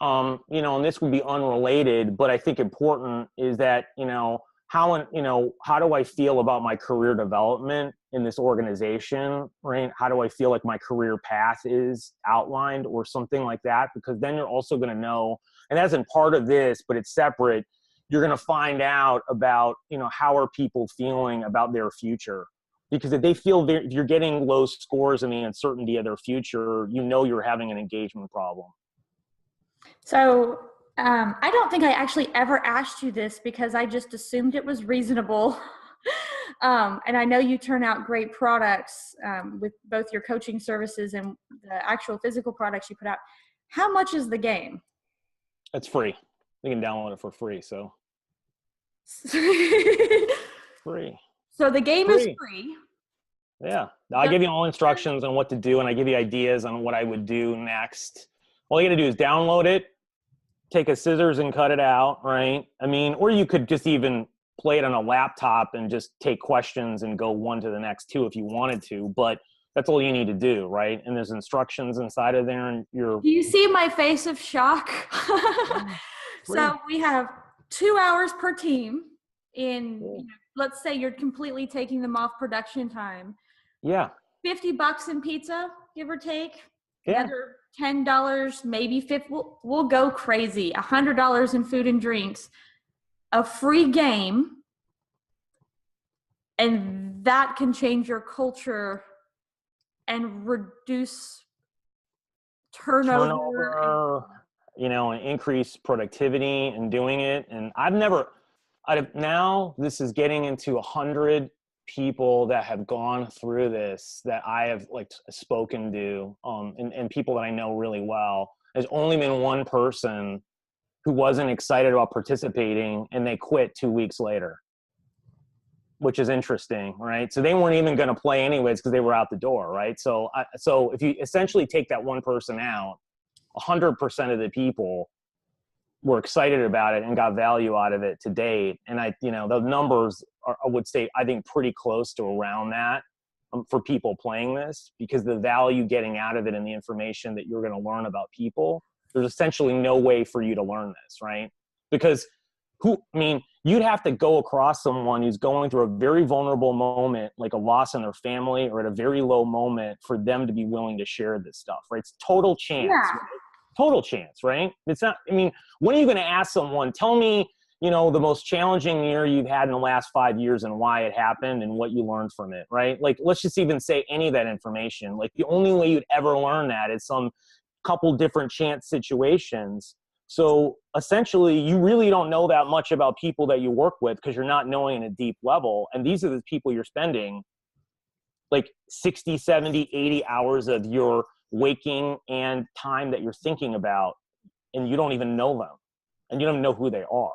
you know, and this would be unrelated, but I think important is that, you know, how do I feel about my career development in this organization, right? How do I feel like my career path is outlined or something like that? Because then you're also going to know, and that isn't part of this, but it's separate. You're going to find out about, you know, how are people feeling about their future? Because if they feel if you're getting low scores in the uncertainty of their future, you know you're having an engagement problem. So I don't think I actually ever asked you this because I just assumed it was reasonable. And I know you turn out great products with both your coaching services and the actual physical products you put out. How much is the game? It's free. You can download it for free. So free. So the game is free. Yeah. I give you all instructions on what to do, and I give you ideas on what I would do next. All you got to do is download it, take a scissors and cut it out, right? I mean, or you could just even play it on a laptop and just take questions and go one to the next two if you wanted to, but that's all you need to do, right? And there's instructions inside of there, and Do you see my face of shock? So we have 2 hours per team in, you know, let's say you're completely taking them off production time. Yeah. $50 in pizza, give or take. Yeah. Another $10, maybe $50. We'll go crazy. $100 in food and drinks, a free game, and that can change your culture and reduce turnover. You know, and increase productivity in doing it. And now this is getting into 100 people that have gone through this that I have like spoken to, and people that I know really well. There's only been one person who wasn't excited about participating, and they quit 2 weeks later, which is interesting, right? So they weren't even going to play anyways because they were out the door, right? So if you essentially take that one person out, 100% of the people were excited about it and got value out of it to date. And the numbers are, I would say, I think pretty close to around that for people playing this, because the value getting out of it and the information that you're going to learn about people, there's essentially no way for you to learn this, right? Because you'd have to go across someone who's going through a very vulnerable moment, like a loss in their family, or at a very low moment, for them to be willing to share this stuff, right? It's total chance. Yeah. Right? Total chance, right? It's not, when are you going to ask someone, tell me, the most challenging year you've had in the last 5 years and why it happened and what you learned from it, right? Like, let's just even say any of that information. Like, the only way you'd ever learn that is some couple different chance situations. So essentially, you really don't know that much about people that you work with because you're not knowing at a deep level. And these are the people you're spending like 60, 70, 80 hours of your waking and time that you're thinking about, and you don't even know them, and you don't even know who they are,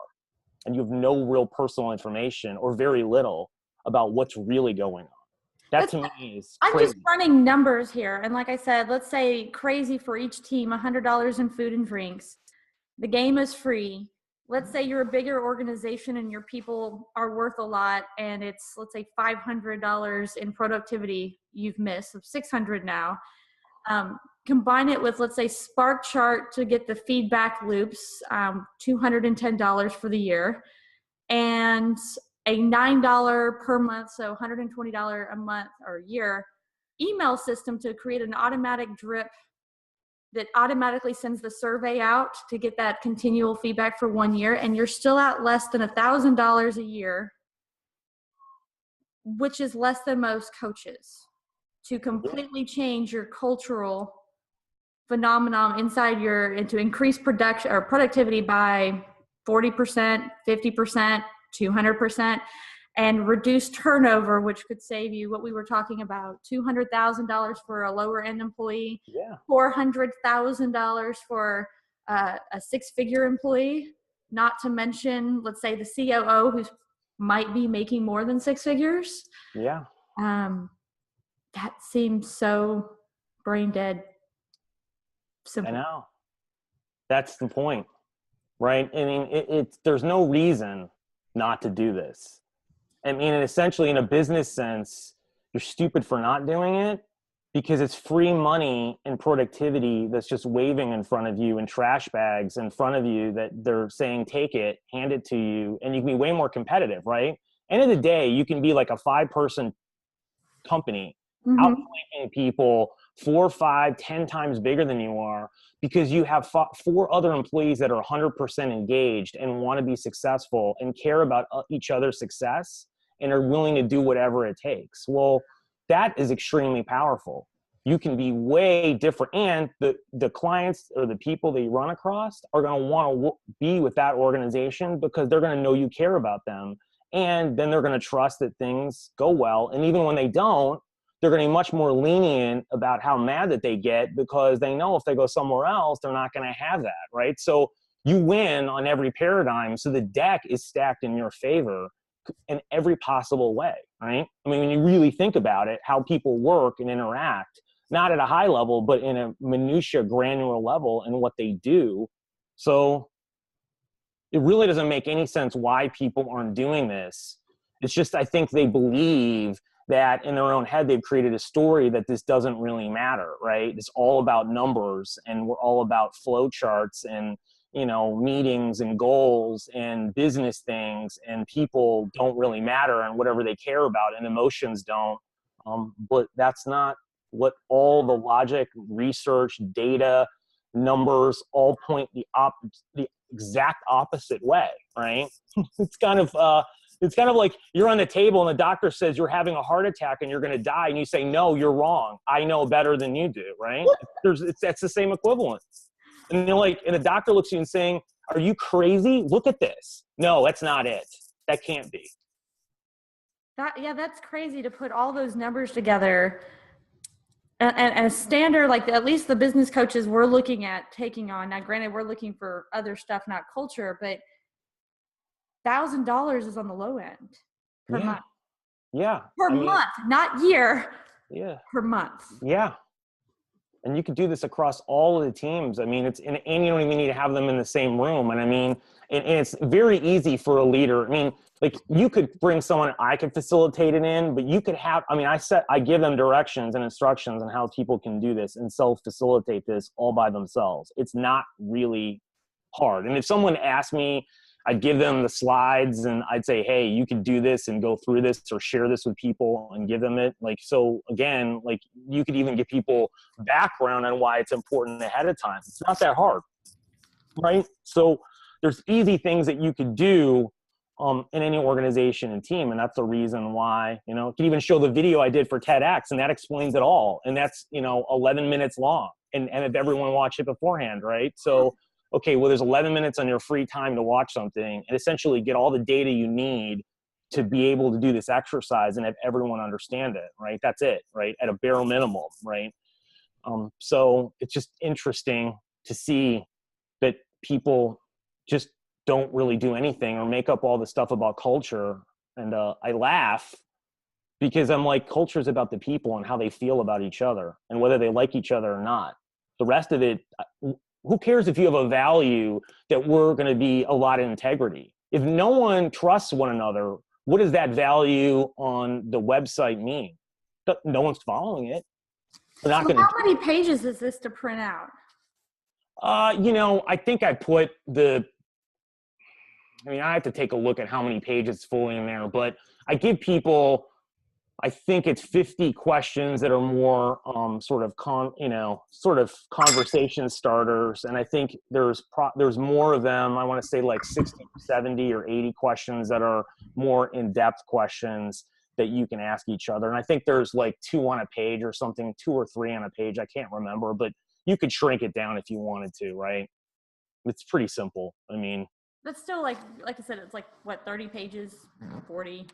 and you have no real personal information or very little about what's really going on. That to me is crazy. I'm just running numbers here, and like I said, let's say crazy for each team, $100 in food and drinks. The game is free. Let's say you're a bigger organization and your people are worth a lot, and it's, let's say, $500 in productivity you've missed, of $600 now. Combine it with, let's say, Spark Chart to get the feedback loops, $210 for the year. And a $9 per month, so $120 a month or a year email system to create an automatic drip that automatically sends the survey out to get that continual feedback for 1 year, and you're still at less than $1,000 a year, which is less than most coaches, to completely change your cultural phenomenon inside and to increase production or productivity by 40%, 50%, 200%, and reduce turnover, which could save you what we were talking about, $200,000 for a lower end employee, $400,000 for a six-figure employee, not to mention, let's say, the COO who might be making more than six figures. Yeah. That seems so brain dead simple. I know. That's the point, right? I mean, there's no reason not to do this. I mean, and essentially in a business sense, you're stupid for not doing it because it's free money and productivity that's just waving in front of you and trash bags in front of you that they're saying, take it, hand it to you, and you can be way more competitive, right? End of the day, you can be like a 5-person company outflanking people 4, 5, 10 times bigger than you are because you have 4 other employees that are 100% engaged and want to be successful and care about each other's success and are willing to do whatever it takes. Well, that is extremely powerful. You can be way different, and the clients or the people that you run across are going to want to be with that organization because they're going to know you care about them, and then they're going to trust that things go well. And even when they don't, they're going to be much more lenient about how mad that they get because they know if they go somewhere else, they're not going to have that, right? So you win on every paradigm. So the deck is stacked in your favor in every possible way, right? I mean, when you really think about it, how people work and interact, not at a high level, but in a minutia granular level in what they do. So it really doesn't make any sense why people aren't doing this. It's just, I think they believe that in their own head, they've created a story that this doesn't really matter, right? It's all about numbers and we're all about flow charts and, you know, meetings and goals and business things, and people don't really matter and whatever they care about and emotions don't. But that's not what all the logic, research, data, numbers all point the exact opposite way, right? It's kind of like you're on the table and the doctor says you're having a heart attack and you're going to die, and you say, no, you're wrong. I know better than you do, right? That's the same equivalent. And you're like, and the doctor looks at you and saying, are you crazy? Look at this. No, that's not it. That can't be. That's crazy to put all those numbers together. And a standard, like at least the business coaches we're looking at taking on. Now, granted, we're looking for other stuff, not culture, but $1,000 is on the low end per month. Yeah. Per month, not year. Yeah. Per month. Yeah. And you could do this across all of the teams. I mean, and you don't even need to have them in the same room. And I mean, and it's very easy for a leader. I mean, like you could bring someone, I could facilitate it in, but you could have, I mean, I give them directions and instructions on how people can do this and self-facilitate this all by themselves. It's not really hard. And if someone asked me, I'd give them the slides and I'd say, hey, you could do this and go through this or share this with people and give them it. Like, so again, like you could even give people background on why it's important ahead of time. It's not that hard, right? So there's easy things that you could do in any organization and team. And that's the reason why, you know, I could even show the video I did for TEDx and that explains it all. And that's, 11 minutes long and if everyone watched it beforehand, right? So, okay, well, there's 11 minutes on your free time to watch something and essentially get all the data you need to be able to do this exercise and have everyone understand it, right? That's it, right? At a bare minimum, right? So it's just interesting to see that people just don't really do anything or make up all the stuff about culture. And I laugh because I'm like, culture is about the people and how they feel about each other and whether they like each other or not. The rest of it, who cares if you have a value that we're going to be a lot of integrity? If no one trusts one another, what does that value on the website mean? No one's following it. So how many pages is this to print out? I think I put I mean, I have to take a look at how many pages fully in there, but I give people, I think it's 50 questions that are more sort of conversation starters. And I think there's more of them. I want to say like 60, 70 or 80 questions that are more in-depth questions that you can ask each other. And I think there's like 2 on a page or something, 2 or 3 on a page. I can't remember, but you could shrink it down if you wanted to, right? It's pretty simple. I mean, that's still like I said, it's like what, 30 pages, 40.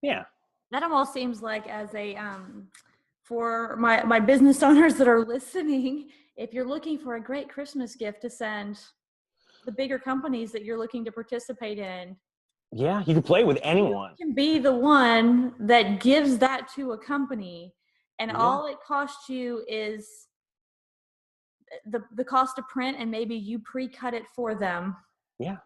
Yeah. That almost seems like as a, for my business owners that are listening, if you're looking for a great Christmas gift to send the bigger companies that you're looking to participate in. Yeah, you can play with anyone. You can be the one that gives that to a company, and all it costs you is the cost of print, and maybe you pre-cut it for them. Yeah,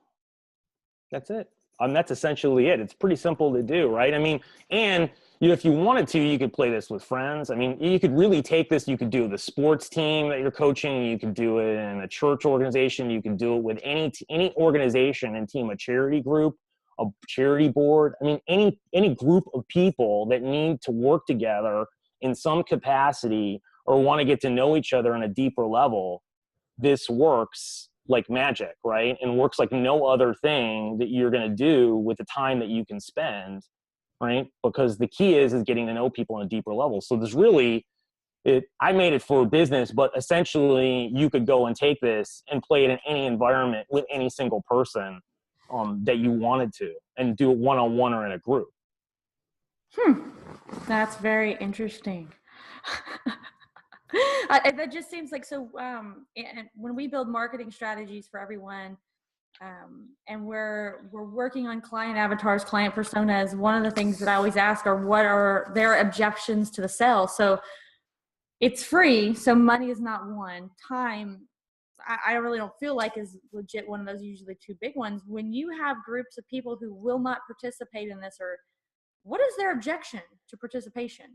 that's it. That's essentially it. It's pretty simple to do, right? I mean, and if you wanted to, you could play this with friends. I mean, you could really take this. You could do the sports team that you're coaching. You could do it in a church organization. You can do it with any organization and team, a charity group, a charity board. I mean, any group of people that need to work together in some capacity or want to get to know each other on a deeper level. This works like magic, right? And works like no other thing that you're going to do with the time that you can spend, right? Because the key is getting to know people on a deeper level. So there's really, I made it for business, but essentially you could go and take this and play it in any environment with any single person that you wanted to, and do it one-on-one or in a group. That's very interesting. That just seems like so. And when we build marketing strategies for everyone, and we're working on client avatars, client personas, one of the things that I always ask are what are their objections to the sale. So it's free, so money is not one. Time, I really don't feel like is legit one of those usually 2 big ones. When you have groups of people who will not participate in this, or what is their objection to participation?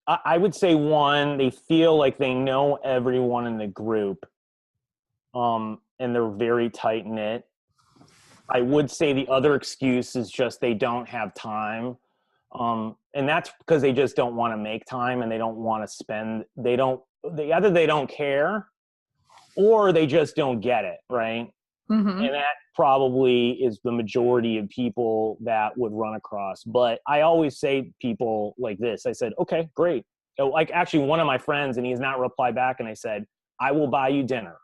I would say one, they feel like they know everyone in the group, and they're very tight knit. I would say the other excuse is just they don't have time. And that's because they just don't want to make time, and they don't want to spend, either they don't care or they just don't get it. Right. Mm-hmm. And that probably is the majority of people that would run across. But I always say to people like this, I said, okay, great. So, like actually one of my friends, and he's not replied back, and I said, I will buy you dinner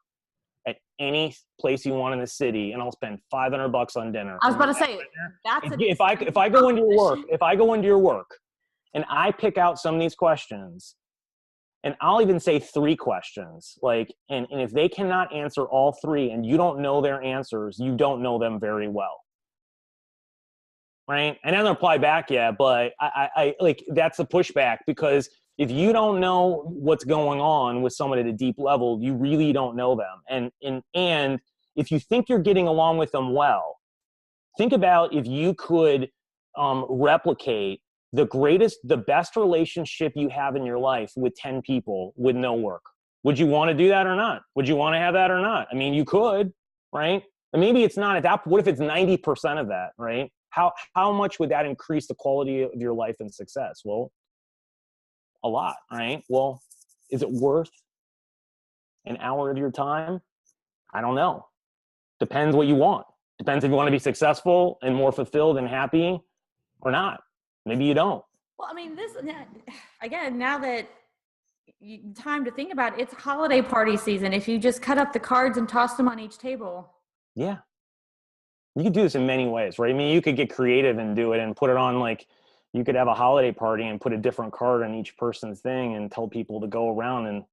at any place you want in the city, and I'll spend $500 on dinner. I was about to say, that's if I go into your work and I pick out some of these questions, and I'll even say 3 questions, like, and if they cannot answer all 3 and you don't know their answers, you don't know them very well. Right? And I don't reply back yet, but I like, that's the pushback, because if you don't know what's going on with someone at a deep level, you really don't know them. And if you think you're getting along with them well, think about if you could replicate the best relationship you have in your life with 10 people with no work. Would you want to do that or not? Would you want to have that or not? I mean, you could, right? And maybe it's not at that. What if it's 90% of that, right? How much would that increase the quality of your life and success? Well, a lot, right? Well, is it worth an hour of your time? I don't know. Depends what you want. Depends if you want to be successful and more fulfilled and happy or not. Maybe you don't. Well, I mean, this, again, now that time to think about it, it's holiday party season. If you just cut up the cards and toss them on each table. Yeah. You could do this in many ways, right? I mean, you could get creative and do it and put it on, like, you could have a holiday party and put a different card on each person's thing and tell people to go around and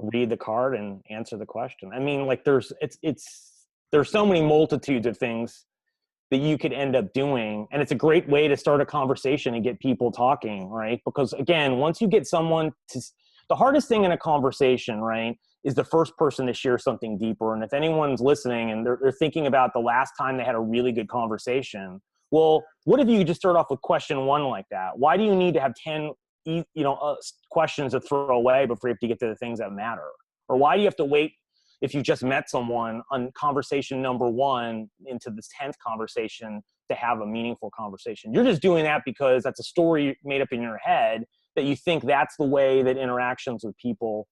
read the card and answer the question. I mean, like, there's so many multitudes of things that you could end up doing. And it's a great way to start a conversation and get people talking, right? Because again, once you get someone to, the hardest thing in a conversation, right, is the first person to share something deeper. And if anyone's listening and they're thinking about the last time they had a really good conversation, well, what if you just start off with question 1 like that? Why do you need to have 10, questions to throw away before you have to get to the things that matter? Or why do you have to wait? if you just met someone on conversation number 1 into this 10th conversation to have a meaningful conversation. You're just doing that because that's a story made up in your head that you think that's the way that interactions with people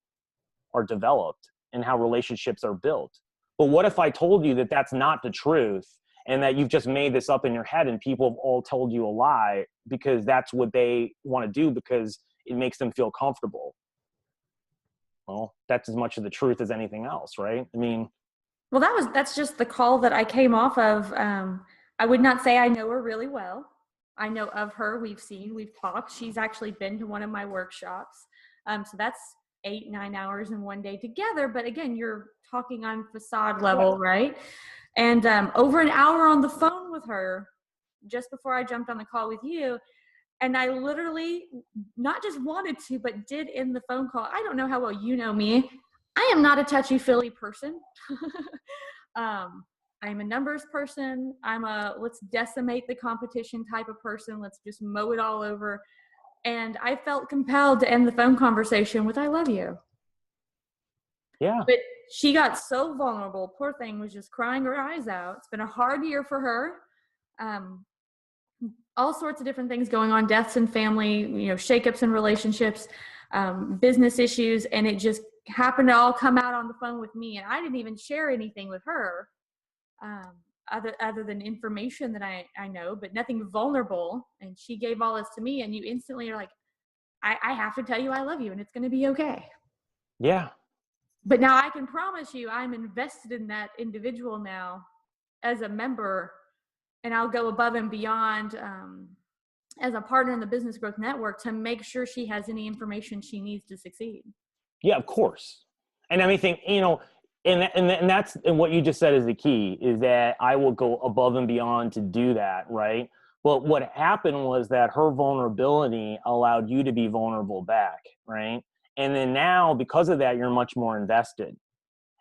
are developed and how relationships are built. But what if I told you that that's not the truth and that you've just made this up in your head and people have all told you a lie because that's what they want to do because it makes them feel comfortable? Well, that's as much of the truth as anything else, right? I mean, well, that's just the call that I came off of. I would not say I know her really well. I know of her. We've talked. She's actually been to one of my workshops. So that's 8-9 hours in one day together. But again, you're talking on facade level, right? And over an hour on the phone with her just before I jumped on the call with you. And I literally not just wanted to, but did in the phone call. I don't know how well you know me. I am not a touchy-feely person. I'm a numbers person. I'm a let's decimate the competition type of person. Let's just mow it all over. And I felt compelled to end the phone conversation with, I love you. Yeah. But she got so vulnerable. Poor thing was just crying her eyes out. It's been a hard year for her. All sorts of different things going on, deaths in family, shakeups in relationships, business issues. And it just happened to all come out on the phone with me. And I didn't even share anything with her other than information that I know, but nothing vulnerable. And she gave all this to me. And you instantly are like, I have to tell you I love you and it's going to be okay. Yeah. But now I can promise you I'm invested in that individual now as a member, and I'll go above and beyond as a partner in the Business Growth Network to make sure she has any information she needs to succeed. Yeah, of course. And I think, and that's, and what you just said is the key, is that I will go above and beyond to do that, right? But what happened was that her vulnerability allowed you to be vulnerable back, right? And then now, because of that, you're much more invested.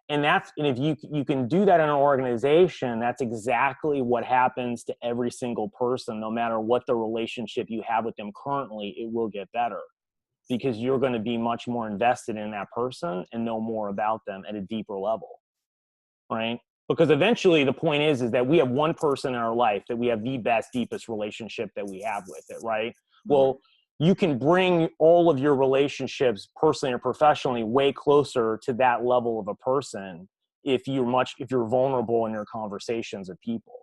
And if you can do that in an organization, that's exactly what happens to every single person, no matter what the relationship you have with them currently, it will get better because you're going to be much more invested in that person and know more about them at a deeper level, right? Because eventually the point is that we have one person in our life that we have the best, deepest relationship that we have with it, right? Mm-hmm. Well, you can bring all of your relationships personally or professionally way closer to that level of a person if you're vulnerable in your conversations with people.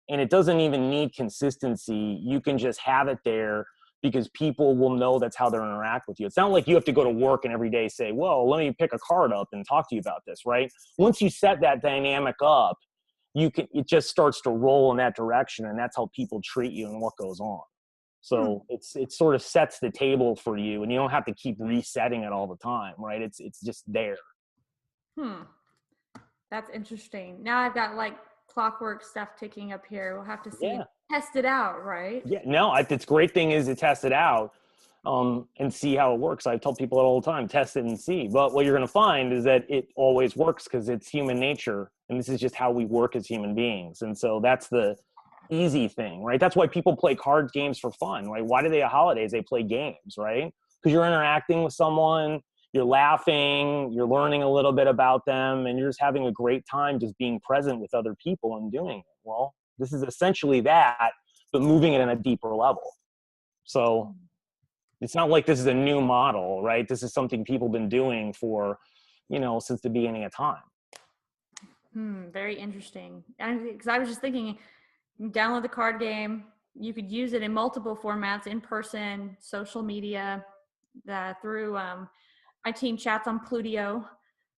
And it doesn't even need consistency. You can just have it there because people will know that's how they interact with you. It's not like you have to go to work and every day say, well, let me pick a card up and talk to you about this, right? Once you set that dynamic up, it just starts to roll in that direction, and that's how people treat you and what goes on. So it sort of sets the table for you, and you don't have to keep resetting it all the time, right? It's just there. That's interesting. Now I've got like clockwork stuff ticking up here. We'll have to see test it out, right? Yeah, no, it's great thing is to test it out and see how it works. I tell people all the time, test it and see. But what you're going to find is that it always works because it's human nature, and this is just how we work as human beings. And so that's the easy thing, right? That's why people play card games for fun, right? Why do they have holidays? They play games, right? Because you're interacting with someone, you're laughing, you're learning a little bit about them, and you're just having a great time just being present with other people and doing it. Well, this is essentially that, but moving it in a deeper level. So it's not like this is a new model, right? This is something people have been doing for, since the beginning of time. Very interesting. Because I was just thinking, download the card game. You could use it in multiple formats, in person, social media, through my team chats on Plutio.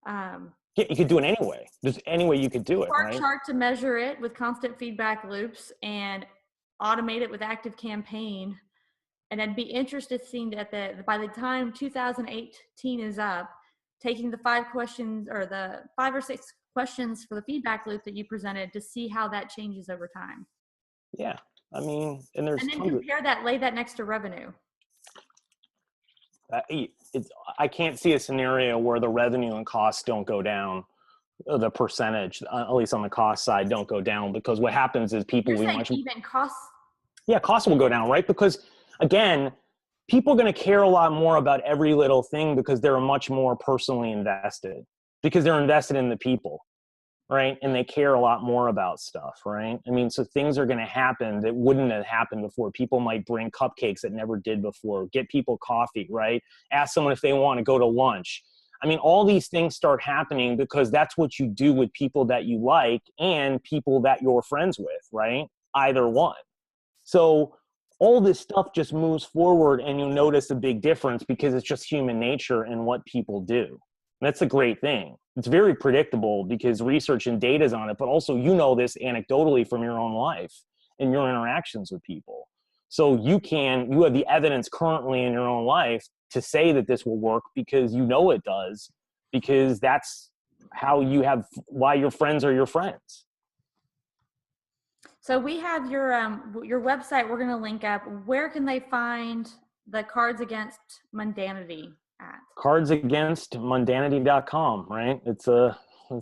Yeah, you could do it anyway. There's any way you could do it, right? Chart to measure it with constant feedback loops and automate it with Active Campaign. And I'd be interested seeing by the time 2018 is up, taking the 5 questions or the 5 or 6 questions for the feedback loop that you presented to see how that changes over time. Yeah, I mean, and then lay that next to revenue. I can't see a scenario where the revenue and costs don't go down. The percentage, at least on the cost side, don't go down, because what happens is people will be much even costs. Yeah, costs will go down, right? Because again, people are going to care a lot more about every little thing because they're much more personally invested. because they're invested in the people, right? And they care a lot more about stuff, right? I mean, so things are going to happen that wouldn't have happened before. People might bring cupcakes that never did before, get people coffee, right? Ask someone if they want to go to lunch. I mean, all these things start happening because that's what you do with people that you like and people that you're friends with, right? Either one. So all this stuff just moves forward and you notice a big difference because it's just human nature and what people do. That's a great thing. It's very predictable because research and data is on it, but also you know this anecdotally from your own life and your interactions with people. So you have the evidence currently in your own life to say that this will work because you know it does, because that's why your friends are your friends. So we have your website we're going to link up. Where can they find the Cards Against Mundanity at? Cardsagainstmundanity.com, right? It's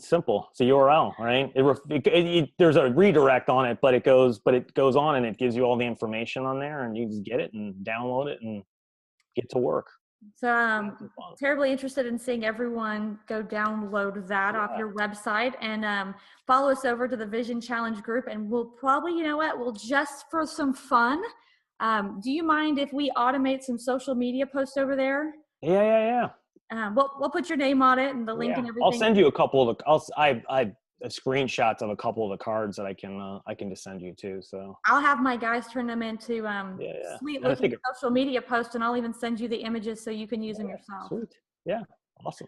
simple. It's a URL, right? There's a redirect on it, but it goes on and it gives you all the information on there, and you just get it and download it and get to work. So terribly interested in seeing everyone go download that off your website, and follow us over to the Vision Challenge group, and we'll probably, we'll just for some fun. Do you mind if we automate some social media posts over there? Yeah. We'll put your name on it and the link and everything. I'll send you a couple of I screenshots of a couple of the cards that I can just send you too. So I'll have my guys turn them into sweet looking social media posts, and I'll even send you the images so you can use them yourself. Sweet. Yeah. Awesome.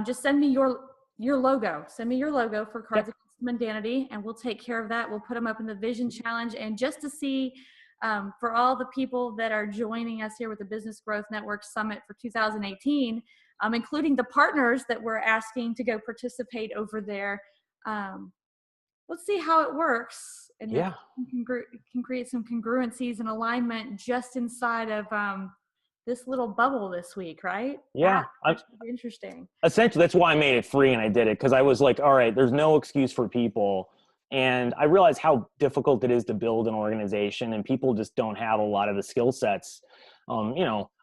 Just send me your logo. Send me your logo for Cards Against Mundanity, and we'll take care of that. We'll put them up in the Vision Challenge, and just to see for all the people that are joining us here with the Business Growth Network Summit for 2018, including the partners that we're asking to go participate over there. Let's see how it works, and if can create some congruencies and alignment just inside of this little bubble this week, right? Yeah, that's interesting. Essentially, that's why I made it free, and I did it because I was like, all right, there's no excuse for people. And I realized how difficult it is to build an organization, and people just don't have a lot of the skill sets,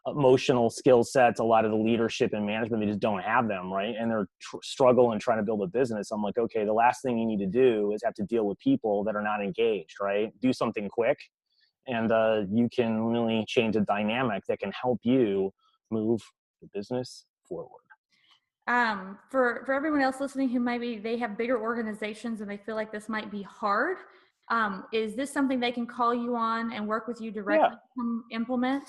emotional skill sets, a lot of the leadership and management, they just don't have them, right? And they're struggling trying to build a business. I'm like, okay, the last thing you need to do is have to deal with people that are not engaged, right? Do something quick, and you can really change a dynamic that can help you move the business forward. For everyone else listening who maybe they have bigger organizations and they feel like this might be hard, is this something they can call you on and work with you directly to implement?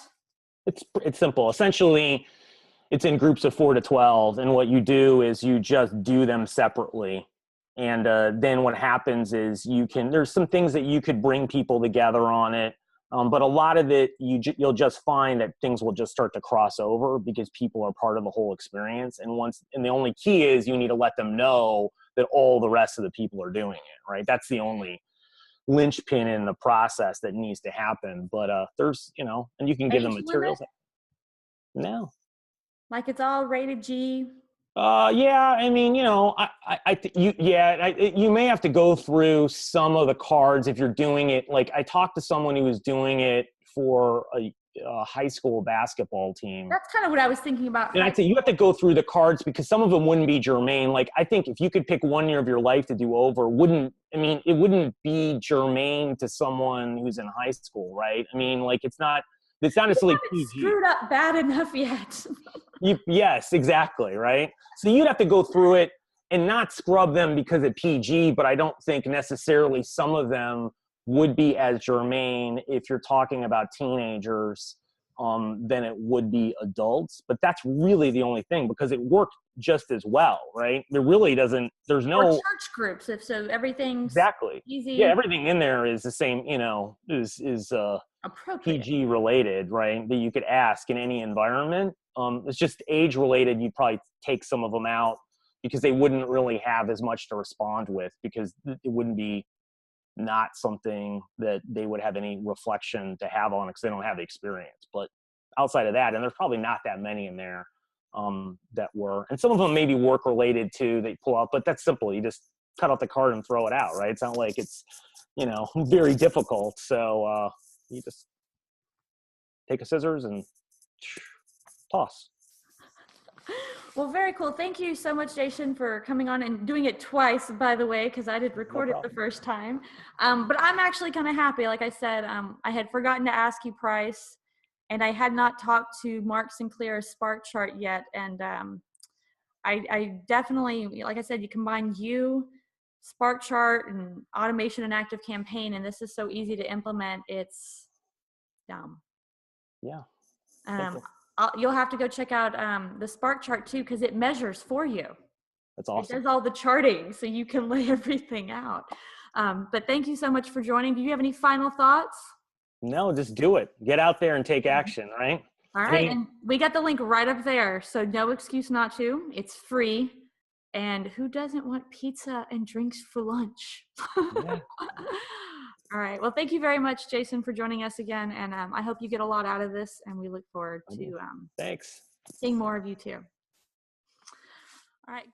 It's simple. Essentially, it's in groups of 4 to 12, and what you do is you just do them separately. And then what happens is there's some things that you could bring people together on it. But a lot of it, you'll just find that things will just start to cross over because people are part of the whole experience. And the only key is you need to let them know that all the rest of the people are doing it, right? That's the only linchpin in the process that needs to happen. But there's, and you can give them materials. No. Like it's all rated G. Yeah, I mean, you may have to go through some of the cards if you're doing it. Like I talked to someone who was doing it for a high school basketball team. That's kind of what I was thinking about. And I'd say you have to go through the cards because some of them wouldn't be germane. Like I think if you could pick 1 year of your life to do over, it wouldn't be germane to someone who's in high school, right? I mean, like it's not necessarily PG. Screwed up bad enough yet. Yes, exactly, right? So you'd have to go through it and not scrub them because of PG, but I don't think necessarily some of them would be as germane if you're talking about teenagers than it would be adults. But that's really the only thing because it worked just as well, right? There really doesn't, there's no... Or church groups, if so everything's exactly easy. Yeah, everything in there is the same, is PG related, right? That you could ask in any environment. It's just age related. You'd probably take some of them out because they wouldn't really have as much to respond with because it wouldn't be not something that they would have any reflection to have on because they don't have the experience. But outside of that, and there's probably not that many in there that were, and some of them maybe work related too, they pull out, but that's simple. You just cut out the card and throw it out, right? It's not like it's, very difficult. So you just take a scissors and toss. Well, very cool. Thank you so much, Jason, for coming on and doing it twice, by the way, because I did record it the first time. But I'm actually kind of happy. Like I said, I had forgotten to ask you price, and I had not talked to Mark Sinclair's Spark Chart yet. And I definitely, like I said, you combine you, Spark Chart, and automation and active campaign, and this is so easy to implement. It's dumb. Yeah. You'll have to go check out the Spark Chart too, because it measures for you. That's awesome. It does all the charting, so you can lay everything out. But thank you so much for joining. Do you have any final thoughts? No, just do it. Get out there and take action, right? All right, and we got the link right up there, so no excuse not to. It's free, and who doesn't want pizza and drinks for lunch? Yeah. All right, well, thank you very much, Jason, for joining us again, and I hope you get a lot out of this, and we look forward to Thanks. seeing more of you too. All right.